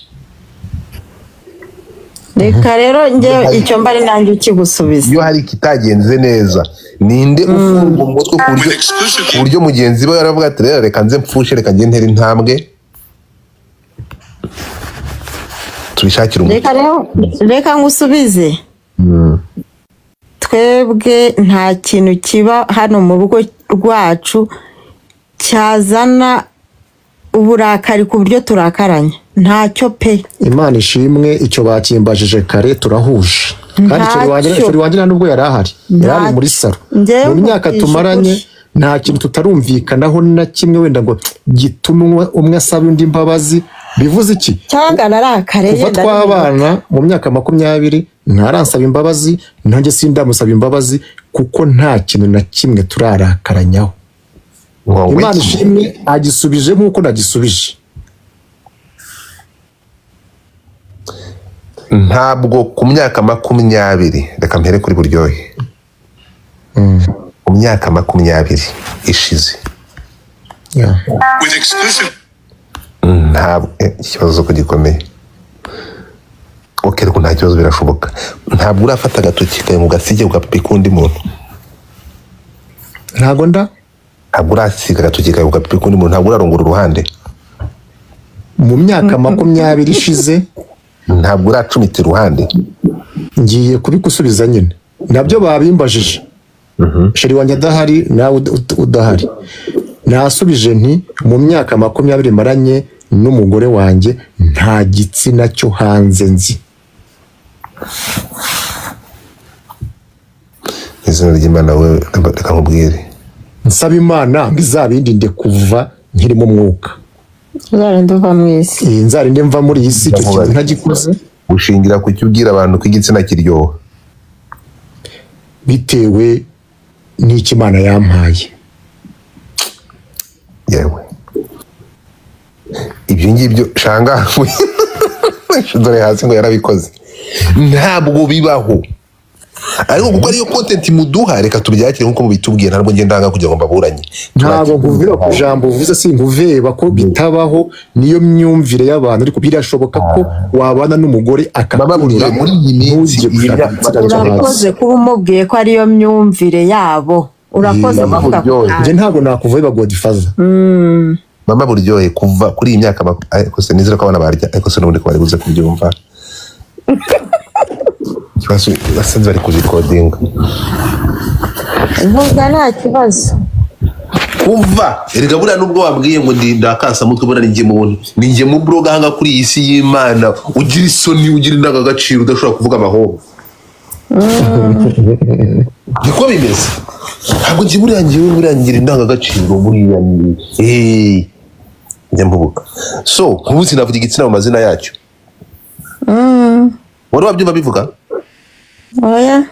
reka rero njye icyo mbari nanjye ukigusubiza iyo hari ikitagenze neza ninde ufunga umutwe ku buryo mugenzi we yaravuga ati reka nze mpfushe reka njye ntera intambwe tubishakira reka ngusubize twebwe nta kintu kiba hano mu rugo rwacu cyazana uburakari ku buryo turakaranya ntacyo pe Imana ishimwe icyo bakimbajije kare turahuje kandi cyo wanjye nubwo yari ahari yari muri saro mu myaka tumaranye nta kintu tutarumvikanaho na kimwe wenda ngo gitume umwe asaba undi imbabazi bivuze iki cyangwa narakare kuva twabana mu myaka 20 ntaransaba imbabazi nanjye sindamusaba imbabazi kuko nta kintu na kimwe turarakaranyaho Imana ishimwe agisubije nkuko nagisubije ntabwo ku myaka 20 reka mpere kuri Buryohe ku myaka 20 ishize ntabwo ikibazo ko gikomeye ariko nta kibazo birashoboka ntabwo urafata agatoki kawe mu gasige ugapika undi muntu ntabwo urasiga agatoki kawe ugapika undi muntu ntabwo urarongora uruhande mu myaka 20 ishize ntabwo uracumita iruhande ngiye kubikusubiza nyine nabyo babimbajije sheri wanjye adahari nawe udahari nasubije nti mu myaka 20 maranye n'umugore wanjye nta gitsina cyo hanze nzi. izina ry'Imana we reka nkubwire nsaba Imana ngizabindinde kuva nkiri mu mwuka nzarinde mva mu isi nzarinde mva muri iyi si icyo kintu ntagikoze ushingira ku cyo ubwira abantu ko igitsina kiryoha bitewe n'Imana yampaye yewe ibyo ngibyo shanga dore hasi ngo yarabikoze ntabwo bibaho ariko kuko ariyo content muduha reka tubyakire nkuko mubitubwiye ntabwo ngenda kugira ngo mbaburanye ntabwo nguvira ku jambo uvuze sinkuveba ko bitabaho niyo myumvire y'abantu ariko birashoboka ko wabana n'umugore akababura muri iyi minsi urakoze kuba umubwiye ko ariyo myumvire yabo urakoze nje ntabwo nakuveba Godfather Mama Buryohe kuva kuri iyi myaka ariko se nizera ko abana barya ariko se n'ubundi ko bari buze kubyumva kibazo basanze bari kuzikodinga nvuga nta kibazo kuva erega buriya nubwo wabwiye ngo ndakasa mutwe buriya ninjye mu blog hanga kuri iyi si y'Imana ugira isoni ugira indangagaciro udashobora kuvuga amahoro niko bimeze ntabwo nzi buriya ngira indangagaciro buriya nyambubuka so nkubu sinavuga igitsina mu mazina yacyo wari wabyumva bivuga oya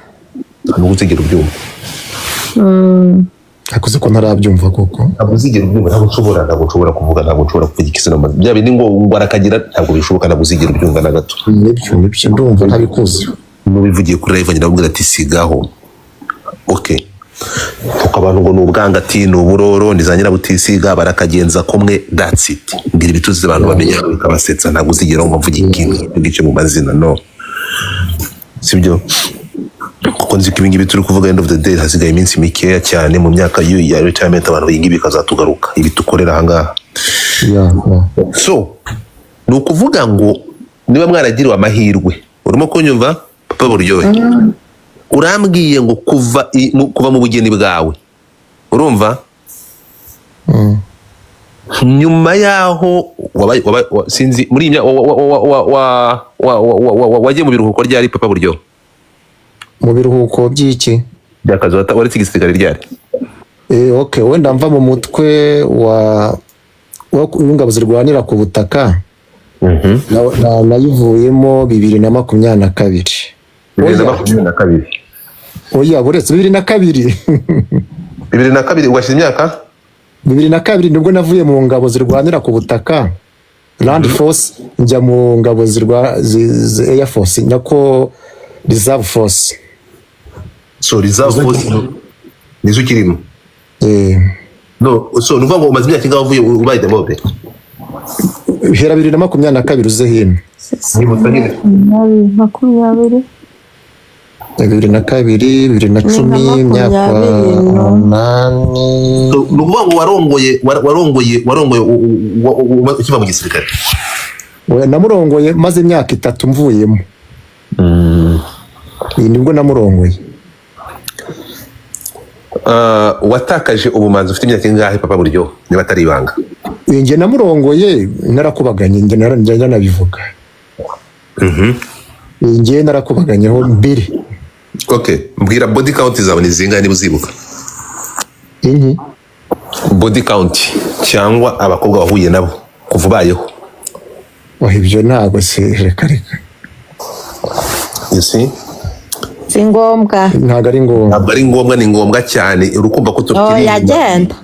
ntabwo uzigera ubyumva akoze ko ntarabyumva koko ntabwo uzigera ubyumva ntabwo nshobora kuvuga ntabwo nshobora kuvuga igitsina mu mazina bya bindi ngo arakagira ntabwo bishoboka ntabwo uzigera ubyumva na gato nibyo ndumva ntabikuze mubivugiye kuri live nyina bamubwira ati sigaho okay kuko abantu ngo n'ubwangati n'uburoro ndizanyira butisiga barakagenza komwe that's it ngira ibituzi abantu bamenya bikabasetsa ntabwo uzigera ngo mvuge ikintu gice mu mazina no sibyo kuko nzi ko ibingibi turi kuvuga end of the day hasigaye iminsi mikeya cyane mu myaka ya retirement abantu bayingibi bikazatugaruka ibi tukorera ahangaha so ni ukuvuga ngo niba mwaragiriwe amahirwe urimo kunyumva Papa Buryohe urambwiye ngo kuva mu bugeni bwawe urumva nyuma yaho sinzi muri wagiye mu biruhuko ryari Papa Buryohe mu biruhuko by'iki byakazi waretse igisirikare ryari okay wenda mva mu mutwe wa ingabo zirwanira ku butaka nayivuyemo 2022 oya buretse 2022 ugashyize imyaka 2022 nibwo navuye mu ngabo zirwanira ku butaka Land Force njya mu ngabo Air Force nako Reserve Force so Reserve Force nizo ukirimo no so nuvuga ngo umaze imyaka ingaho uvuye ubaye demobe hera 2022 uze hino 2020 2010 imyaka 8 ni ukuvuga ngo warongoye ukiva mu gisirikare namurongoye maze imyaka 3 mvuyemo nibwo namurongoye watakaje ubumanzi ufite imyaka ingahe Papa Buryohe niba atari ibanga njye namurongoye narakubaganye njye nanabivuga njye narakubaganyeho mbere okay mbwira body count zawe ni zingahe niba uzibuka body count cyangwa abakobwa wahuye nabo kuva ubayeho ibyo ntabwo se reka isi si ngombwa ntabwo ari ngombwa ni ngombwa cyane urukumva ko yagenda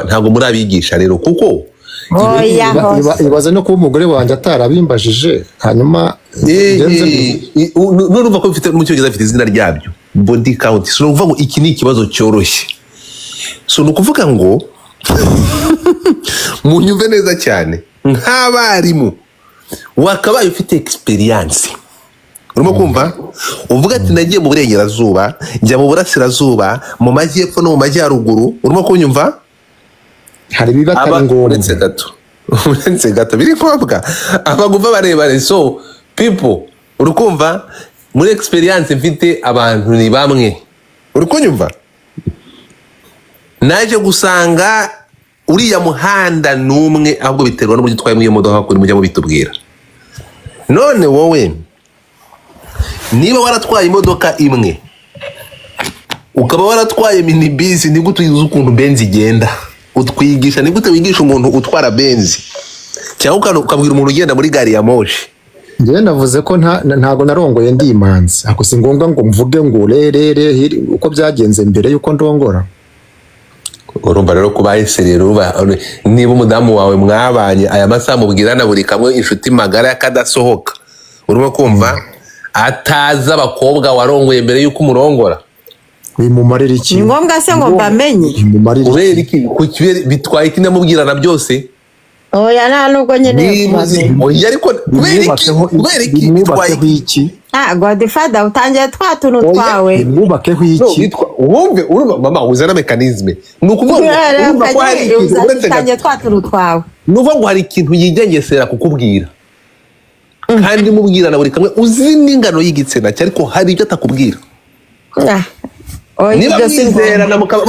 ntabwo muri abigisha rero kuko oya hose ibaze no kuba umugore wanjye atarabimbajije hanyuma nurumva ko bifite mu cyongereza afite izina ryabyo body count, so nukuvuga ngo iki ni ikibazo cyoroshye, so nukuvuga ngo munyumve neza cyane nk'abarimu wakabaye ufite experience, urimo kumva uvuga ati nagiye mu burengerazuba njya mu burasirazuba mu majyepfo no mu majyaruguru, urimo kunyumva hari bibatari ngombwa uretse gato biri ngombwa abaguva barebare, so people urukumva muri experience mfite abantu ni bamwe, uri kunyumva naje gusanga uriya muhanda numwe ahubwo biterwa n'uburyo twayemo iyo modoka kuri mujya mubitubwira. None wowe niba waratwaye imodoka imwe ukaba waratwaye minibus, ni gute uzi ukuntu benzi igenda? Utwigisha ni gute wigisha umuntu utwara benzi cyangwa ukabwira umuntu ugenda muri gari ya moshi? njyewe navuze ko ntago narongoye ndi imanzi, ako si ngombwa ngo mvuge ngo rere uko byagenze mbere yuko ndongora. Urumva rero kuba eserero niba umudamu wawe mwabanye aya masaha mubwirana buri kamwe inshuti magara yakadasohoka, urimo kumva ataza abakobwa warongoye mbere yuko umurongora, bimumarira iki? ni ngombwa se ngo mbamenye kubera iki bitwaye iki namubwirana byose? oya nta nubwo nyine oya ariko kubera iki bitwaye iki? Godfather utangiye twa tuntu twawe mwubakeho iki? wumve urumva mama uzana mekanizme, ni ukuvuga ko hari utangiye twa tuntu twawe, nuvuga ngo hari ikintu yigengesera kukubwira kandi mubwirana buri kamwe uzi n'ingano y'igitsina cye, ariko hari ibyo atakubwira.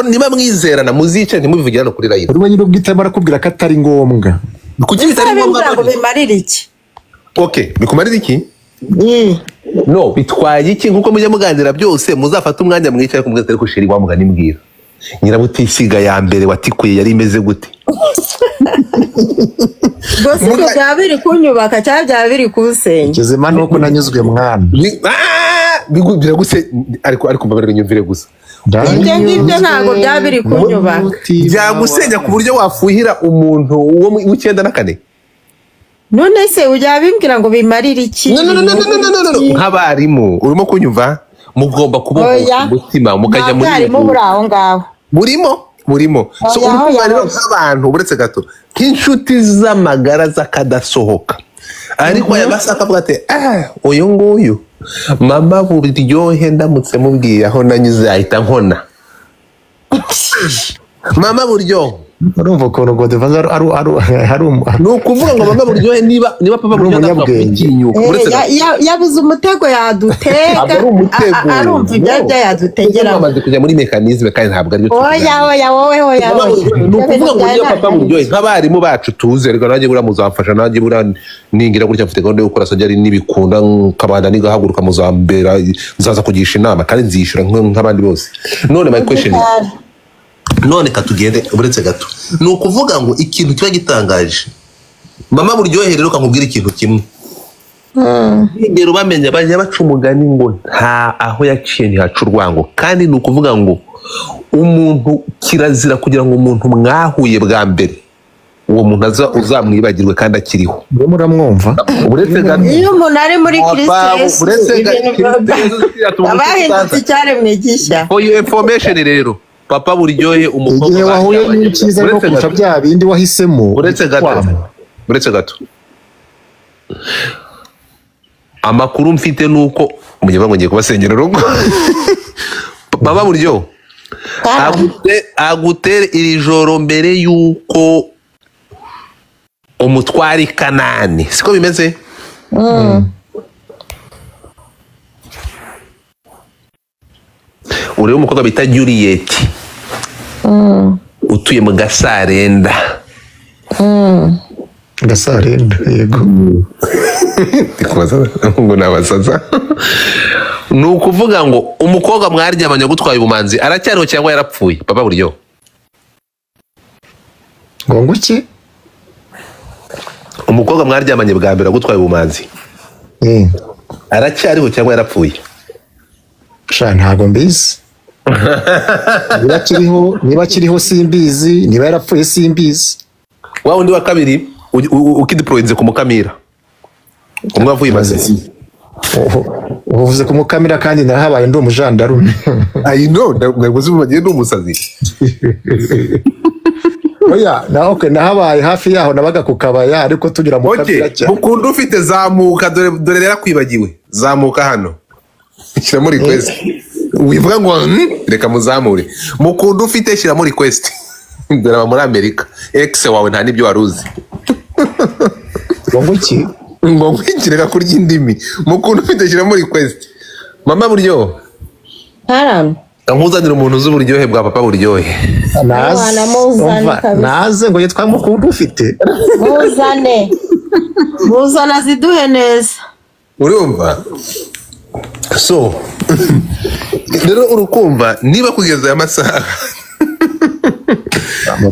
niba mwizerana muzice ntimubivugirane kuri line. Urwo nyine ubwite barakubwira ko atari ngombwa. Kuki bitari ngombwa ngo bimarire iki? Okay, bikumarira iki? No, bitwaye iki? Nkuko mujya muganira byose muzafata umwanya mwicaye kumwe atari kushiri wa mugani mbwira. Nyirabutisiga ya mbere watikuye yari imeze gute? Gose byabiri kunyubaka cyangwa byabiri kusenya. Kizima nuko nanyuzwe mwana. Bigugira guse ariko mbabarira nyumvire gusa. Ibyo ntago byabiri kunyubaka. Byagusenya ku buryo wafuhira umuntu wo mu 94. None se ujya bimbwira ngo bimarire iki? No. Nk'abarimu urimo kunyumva mugomba kuboha umutima mukajya muri abarimu muri aho ngaho. Burimo. So urumva nk'abantu uretse gato k'inshuti z'amagara zakadasohoka. Ariko yabasaka avuga ati uyu nguyu mama buryohe ndamutse mubwiye aho nanyuze ahita nkona. Mama buryohe urumva ukuntu Godfather ni ukuvuga ngo mama buryohe niba papa buryohe akakutinyuka yabuze umutego yadutega arumva ibyo yadutegera amaze kujya muri mekanizme kandi ntabwo ari byo. oya wowe ni ukuvuga ngo niyo papa buryohe nk'abarimu bacu tuze reka nanjye buriya muzamfasha nanjye buriya ningira gutya mfite gahunda yo gukora sajari n'ibikunda nkabanda nigahaguruka muzambera nzaza kugisha inama kandi nzishyura nk'abandi bose. None my question none katugende uretse gato ni ukuvuga ngo ikintu kiba gitangaje mama buryohe rero kankubwira ikintu kimwe ngero bamenya bajya baca umugani ngo nta aho yaciye ntihaca urwango, kandi ni ukuvuga ngo umuntu kirazira kugira ngo umuntu mwahuye bwa mbere uwo muntu uzamwibagirwe kandi akiriho. Muramwumva uretse gato iyo umuntu ari muri Kristo uretse gato abahindutse icyaremwe gishya. For your information rero papa buryohe umukobwa igihe wahuye n'icyiza no kurusha bya bindi wahisemo. uretse gato amakuru mfite nuko umujye ngiye kubasengera urugo papa buryohe agutere iri joro mbere yuko umutwari Kanani, siko bimeze? Uriho umukobwa bita Juliet utuye mu Gasarenda. Gasarenda yego. Ngo nabasaza ni ukuvuga ngo umukobwa mwaryamanye gutwaye ubumanzi aracyariho cyangwa yarapfuye papa buryo? Ngo iki? Umukobwa mwaryamanye bwa mbere gutwaye ubumanzi aracyariho cyangwa yarapfuye? Sha ntago mbizi. Niba kiriho simbizi, niba yarapfuye simbizi. wa undi wa kabiri ukidiployinze ku Mukamira umwe avuye Masisi. uvuze ku Mukamira kandi nahabaye ndi umujandarume. I know ndaguze mu ndi umusazi. Oya nahabaye hafi yaho nabaga ku Kabaya ariko tugira mu Mukamira cyane. Mukunda ufite zamuka dore rero kwibagiwe zamuka hano shyira muri request wivuga ngo reka muzamure. Mukunda ufite shyira muri request dore aba muri Amerika ex wawe nta nibyo waruzi ngo iki reka kurya indimi. Mukunda ufite shyira muri request. Mama Buryohe nkuzanira umuntu uzi uburyohe bwa papa Buryohe. Naze ngo yitwa Mukunda ufite muzana ziduhe neza urumva. So rero urukumva niba kugeza aya masaha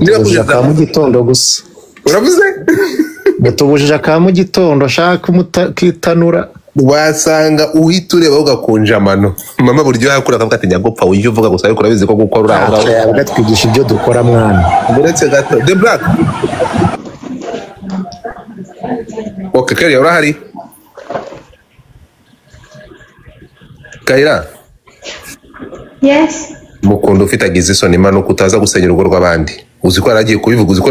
niba kugeza ka mu gitondo gusa uravuze mutubujije ka mu gitondo shaka kitanura wasanga uhita ureba ugakunja amano. Mama Buryohe akura akavuga ati nyagopfa ujye uvuga gusa ariko urabizi ko gukora uraho ngaho gatwigisha ibyo dukora mwana. Uretse gato The Black. Okay, Kaira urahari? Kaira? Yes. Mukunda ufite agize isoni impanuka utaza gusenya urugo rw'abandi. Uzi ko yaragiye kubivuga, uzi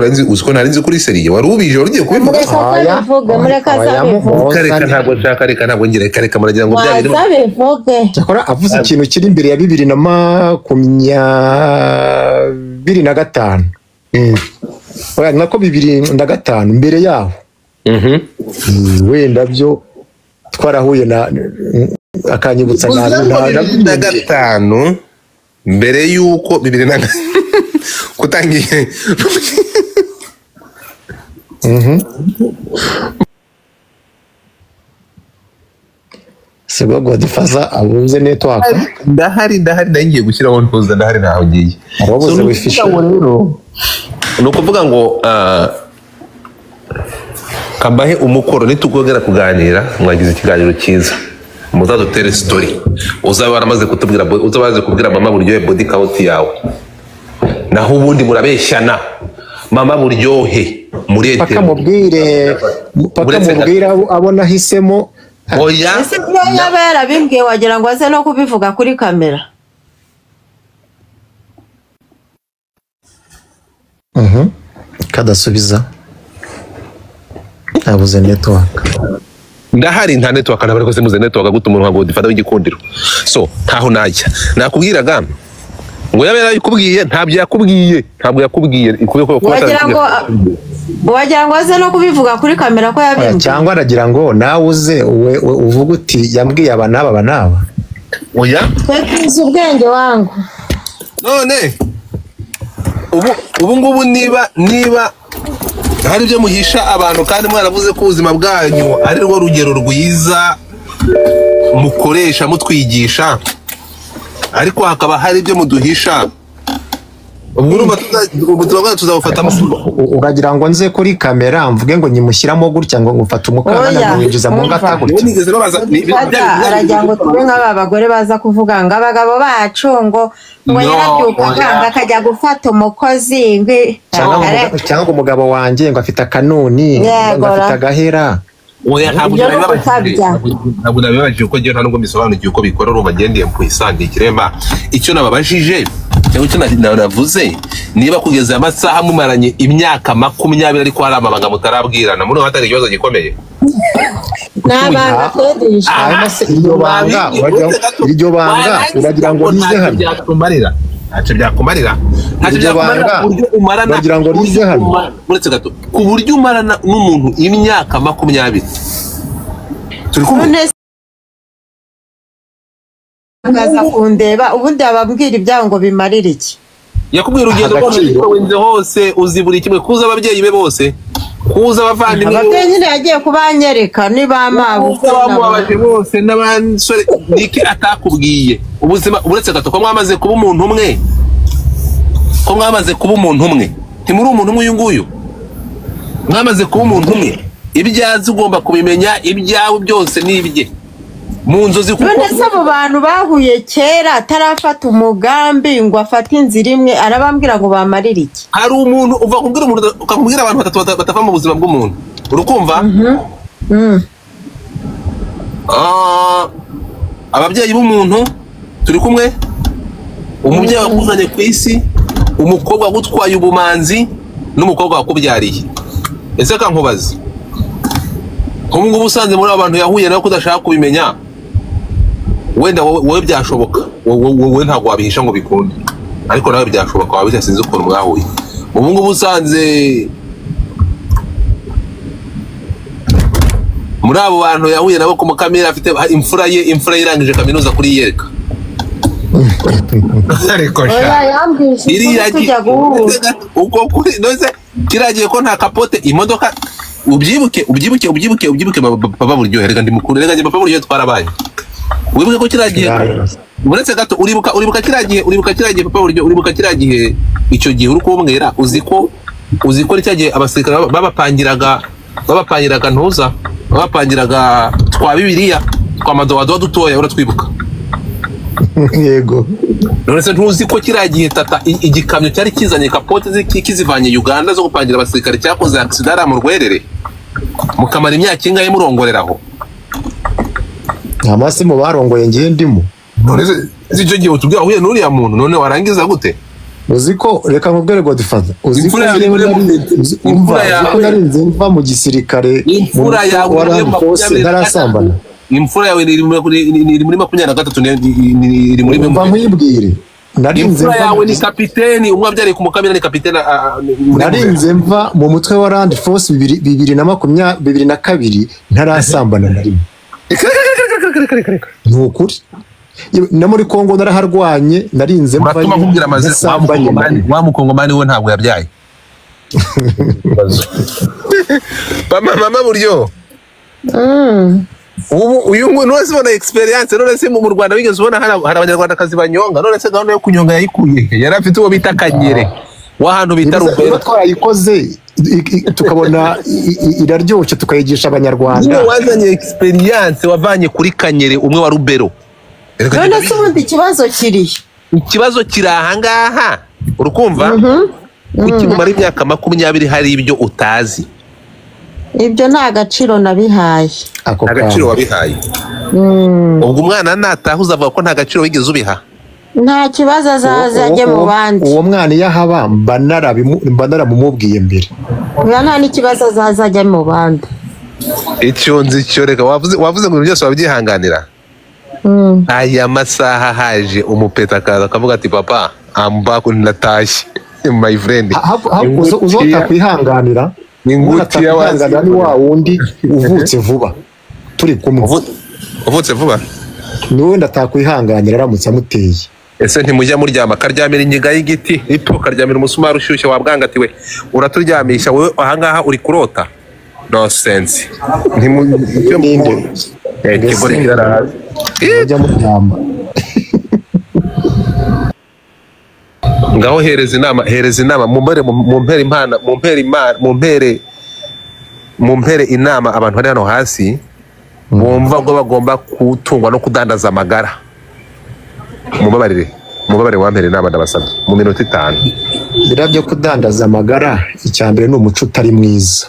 ko narinzi kuri seriye wari ubije ugiye kubivuga. Reka ntabwo ngira reka muragira ngo byari cyakora avuze ikintu kiri imbere ya 2025. Oya nako 2005 mbere yaho. Wenda byo twarahuye na akanyibutsa na 2005 mbere yuko 2005 kutangiye Sebo Godfather abuze network. Ndahari ngiye gushyiraho ntuza ndahari naho ngiye. Ababuze wifisha rero. Nuko kuvuga ngo kambahe umukoro nitugogera kuganira mwagize ikiganiro cyiza. Muzadutere story. Uzaba waramaze kutubwira uzabaze kubwira Mama Buryohe body count yawe. Naho ubundi murabeshyana. Mama Buryohe muri paka mubwire abona hisemo. Oya ese byo yabera bimbwiye wagira ngo aze no kubivuga kuri kamera. Kadasubiza abuze network. Ndahari nta network nabari ko simuze network guta umuntu ngo difata w'igikundiro. So ntaho najya nakubwiraga ngo yabera ikubwiye ntabyo yakubwiye wagira ngo aze no kubivuga kuri kamera ko yabimbwiye cyangwa aragira ngo nawe uze uvuga uti yambwiye aba naba. Oya twese ubwenge wangu none ubu ngubu niba hari ibyo muhisha abantu kandi mwaravuze ko ubuzima bwanyu ari rwo rugero rwiza mukoresha mutwigisha ariko hakaba hari ibyo muduhisha ubwo tuzabufata ugagira ngo nze kuri kamera mvuge ngo nyimushyiramo gutya ngo ngufata umukanda mwinjiza mu ngata gutya. aragira ngo tube nk'aba bagore baza kuvuga ngo abagabo bacu ngo yarabyuka kanga akajya gufata umukozi cyangwa umugabo wanjye ngo afite akanuni ngo afite agahera. Oya ntabwo nabibajije uko ngiye nta nubwo mbisobanukiwe uko bikora urumva ngendeye mu isange ikiremba. Icyo nababajije cyangwa icyo navuze niba kugeza amasaha mumaranye imyaka 20 ariko hari amabanga mutarabwirana muri hatari ikibazo gikomeye. Nabanga twedisha iryo banga uragira ngo rize hano ntacyo byakumarira uragira ngo rize hano uretse gato ku buryo umarana n'umuntu imyaka 20 turi kumwe akaza kundeba ubundi ababwira ibyaho ngo bimarire iki. Yakubwira urugendo rwose hose uzi buri kimwe kuza ababyeyi be bose kuza abavandimwe ababyeyi nyine yagiye kubanyereka niba mabuze n'abamubabaje bose n'abansore niki atakubwiye ubuzima uretse gato ko mwamaze kuba umuntu umwe ntimuri umuntu umwe uyu nguyu mwamaze kuba umuntu umwe ibyazi ugomba kubimenya ibyawe byose n'ibye mu nzozi kuko none se abo bantu bahuye kera atarafata umugambi ngo afate inzira imwe arabambwira ngo bamarire iki? hari umuntu uva kubwira umuntu ukakubwira abantu batatu batava mu buzima bw'umuntu urukumva ababyeyi b'umuntu turi kumwe, umubyeyi wakuzanye ku isi, umukobwa wagutwaye ubumanzi n'umukobwa wakubyariye. Ese kankubaza ubu ngubu usanze muri abantu yahuye nawe kudashaka kubimenya, wenda wowe byashoboka, wowe ntabwo wabihisha ngo bikunde, ariko nawe byashoboka wabishya sinzi ukuntu mwahuye. Ubu ngubu usanze muri abo bantu yahuye nabo ku mukamera afite imfura ye irangije kaminuza kuri yereka ariko uko kuri nose kiragiye ko nta kapote imodoka ubyibuke baba buryohe, reka ndimukuru, reka baba buryohe twarabaye, wibuke ko kiragiye uretse gato uribuka kiragiye papa buryo, uribuka kiragiye icyo gihe uri kumbwira uzi ko cyagiye abasirikare babapangiraga ntuza, babapangiraga twa Bibiliya twa madowadowa dutoya, uratwibuka? Yego. None se ntuzi ko kiragiye tata igikamyo cyari kizanye kapote kizivanye Uganda zo gupangira abasirikare cyakoze accident mu Rwerere, mukamara imyaka ingahe murongoreraho? Amasi mu barongoye ngiye ndimo. None se icyo gihe utubwira uhuye n'uriya muntu none warangiza gute? Uzi ko reka nkubwire Godfather, uzi ko narinze mva mu gisirikare, imfura yawe ntarasambana. Imfura yawe iri muri 23 iri muri mva nkwibwire, narinze imfura yawe ni kapiteni, umwe abyariye ku mukamira ni kapiteni. Narinze mva mu mutwe wa Land Force 2022 ntarasambana na rimwe. Nukuri na muri Kongo naraharwanye, narinze mva wa mukongomani we ntabwo yabyaye. Mama buryo ubu uyu ngo nose ubona experience, none se mu Rwanda bigeze ubona hari abanyarwandakazi banyonga, none se gahunda yo kunyonga yayikuye? Yari afite uwo bita Kanyere w'ahantu bita Rubero, twayikoze tukabona iraryoshye tukayigisha abanyarwanda. Niwe wazanye experience wavanye kuri Kanyere umwe wa Rubero. None se ubundi ikibazo kiri ahangaha urukumva? Kuki mumara imyaka 20 hari ibyo utazi? Ibyo nta gaciro nabihaye. Agaciro wabihaye? Ubwo umwana natahuza avuga ko nta gaciro wigeze ubiha. Nta kibazo azajye mu bandi. Uwo mwana yahaba mbanarabumubwiye mbere. Uya nta n'ikibazo azajya mu bandi. Icyo nzi cyo, reka wavuze ngo byose wabyihanganira. Aya masaha haje umupeta akavuga ati papa ambako natashye my friend. Uzota kwihanganira n'inguti y'abantu ni wa wundi uvutse vuba turi kumwe. Uvutse vuba niwe ndatakwihanganira aramutse amuteye. Ese ntimujya muryama karyamira inyiga y'igiti ipo karyamira umusumari ushyushye wabwangatiwe uraturyamisha wowe ahangaha uri kurota? No sense. Ninde kigore kiraraza ujya muryama. Ngaho hereza inama mumpere inama abantu bari hano hasi bumva ngo bagomba kutungwa no kudandaza amagara. Mubabarire wampere inama ndabasabye mu minota 5. Birabyo kudandaza amagara, icyambere ni umuco utari mwiza.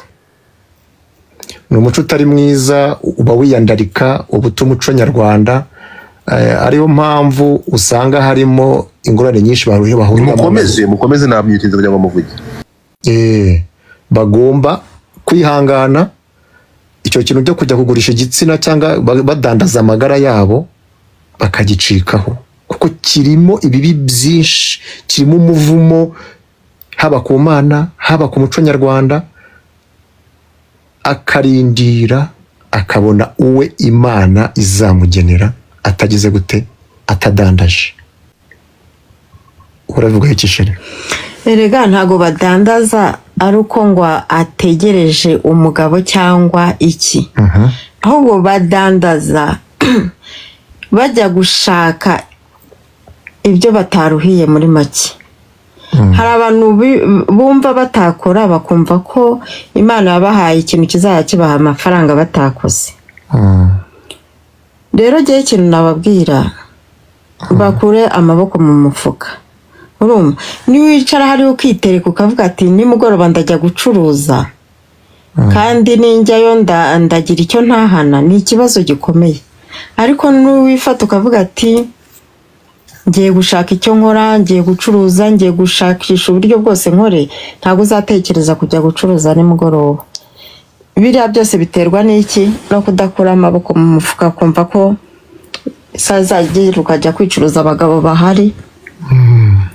Ni umuco utari mwiza, uba wiyandarika ubuto umuco nyarwanda. Ariyo mpamvu usanga harimo ingorane nyinshi baruye bahurira. Mukomeze namyitinze kugira ngo muvuge. Bagomba kwihangana icyo kintu cyo kujya kugurisha igitsina cyangwa badandaza amagara yabo bakagicikaho, kuko kirimo ibibi byinshi, kirimo umuvumo haba ku Mana haba ku muco nyarwanda. Akarindira akabona uwe Imana izamugenera atagize gute, atadandaje. Uravuga iki sheri? Erega ntago badandaza ari uko ngo ategereje umugabo cyangwa iki. Ahubwo badandaza bajya gushaka ibyo bataruhiye muri make. Hari abantu bumva batakora bakumva ko Imana yabahaye ikintu kizajya kibaha amafaranga batakoze. rero gihe ikintu nababwira bakure amaboko mu mufuka urumva ni wicara hari ukitereka ukavuga ati nimugoroba ndajya gucuruza kandi ninjyayo ndagira icyo ntahana ni ikibazo gikomeye ariko n'uwifata ukavuga ati ngiye gushaka icyo nkora ngiye gucuruza ngiye gushakisha uburyo bwose nkore ntabwo uzatekereza kujya gucuruza nimugoroba biriya byose biterwa n'iki no kudakura amaboko mu mufuka kumva ko sazagira ukajya kwicuruza abagabo bahari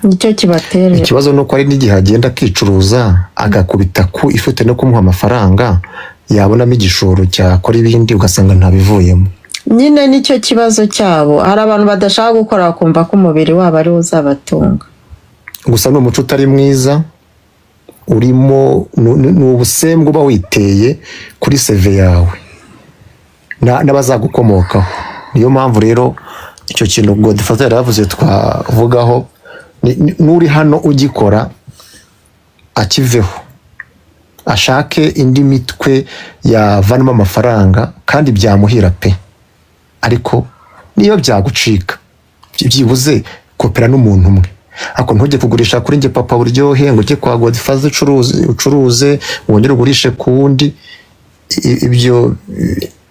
nicyo kibatera ikibazo nuko ari n'igihe agenda akicuruza agakubita ku ifite no kumuha amafaranga yabonamo igishoro cyakora ibindi ugasanga ntabivuyemo nyine nicyo kibazo cyabo hari abantu badashaka gukora bakumva ko umubiri wabo ari uzabatunga gusa ni umuco utari mwiza urimo ni ubusembwa uba witeye kuri seve yawe n'abazagukomokaho niyo mpamvu rero icyo kintu Godfather yaravuze twavugaho n'uri hano ugikora akiveho ashake indi mitwe yavanamo amafaranga kandi byamuhira pe ariko niyo byagucika byibuze kopera n'umuntu umwe ako ntujye kugurisha kuri nge papa buryohe ngo ujye kwa Godfather ucuruze wongere ugurishe ku wundi ibyo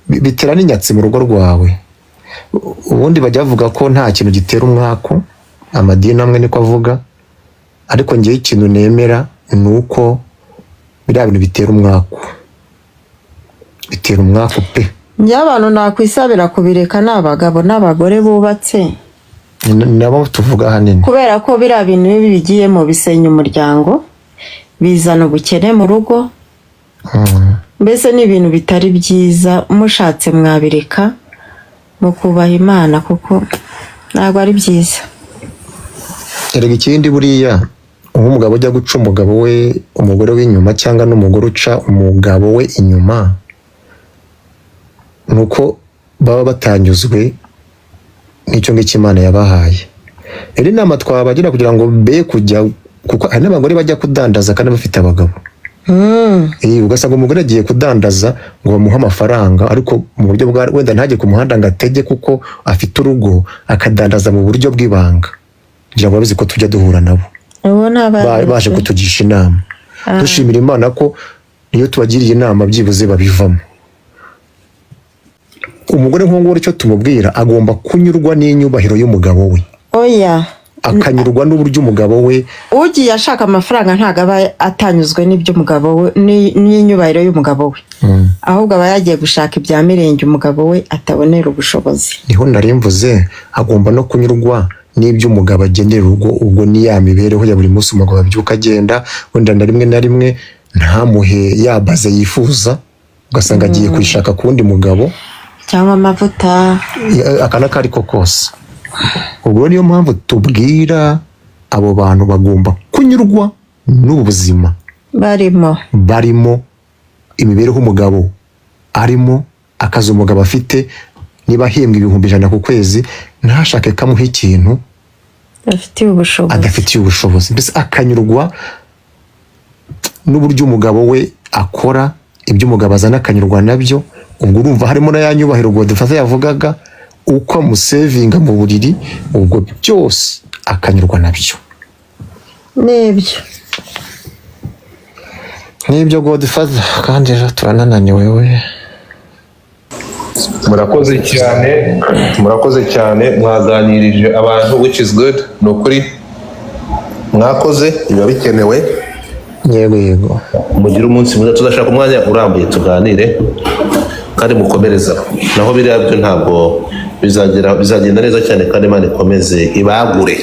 bitera n'inyatsi mu rugo rwawe ubundi bajya bavuga ko nta kintu gitera umwaku amadini amwe niko avuga ariko ngewe ikintu nemera ni uko biriya bintu bitera umwaku pe njye abantu nakwisabira kubireka ni abagabo n'abagore bubatse nabo tuvuga ahanini kubera ko biriya bintu iyo bigiyemo bisenya umuryango bizana ubukene mu rugo mbese ni ibintu bitari byiza mushatse mwabireka mu kubaha Imana kuko ntabwo ari byiza erega ikindi buriya nk'umugabo ujya guca umugabo we umugore w'inyuma cyangwa n'umugore uca umugabo we inyuma nuko baba batanyuzwe n'icyo ngicyo Imana yabahaye rero inama twabagira kugira ngo be kujya kuko hari n'abagore bajya kudandaza kandi bafite abagabo ugasanga umugore agiye kudandaza ngo bamuhe amafaranga ariko mu buryo bwa wenda ntajye ku muhanda ngo atege kuko afite urugo akadandaza mu buryo bw'ibanga kugira ngo babizi ko tujya duhura nabo baje kutugisha inama dushimira Imana ko iyo tubagiriye inama byibuze babivamo umugore nk'uwo icyo tumubwira agomba kunyurwa n'inyubahiro y'umugabo we oya akanyurwa n'uburyo umugabo we ugiye ashaka amafaranga ntabwo aba atanyuzwe n'iby'umugabo we n'inyubahiro y'umugabo we ahubwo aba yagiye gushaka ibya mirenge umugabo we atabonera ubushobozi niho narimvuze agomba no kunyurwa n'iby'umugabo agenera urugo ubwo ni ya mibereho ya buri munsi umugabo abyuka agenda wenda na rimwe ntamuhe yabaze yifuza ugasanga agiye kwishaka ku wundi mugabo cyangwa amavuta akana kari ko kose ubwo niyo mpamvu tubwira abo bantu bagomba kunyurwa n'ubuzima barimo imibereho umugabo arimo akazi umugabo afite niba ahembwa 1,100 ku kwezi ntashake kamuha ikintu adafitiye ubushobozi mbese akanyurwa n'uburyo umugabo we akora ibyo umugabo azana akanyurwa nabyo ubwo urumva harimo na ya nyubahiro Godfather yavugaga uko amusevinga mu buriri ubwo byose akanyurwa nabyo n'ibyo Godfather kandi turanananiwe we murakoze cyane mwaganirije abantu which is good ni ukuri mwakoze biba bikenewe yego mugire umunsi mwiza tuzashaka umwanya urambuye tuganire kandi mukomereza naho biriya byo ntabwo bizagenda neza cyane kandi Imana ikomeze ibagure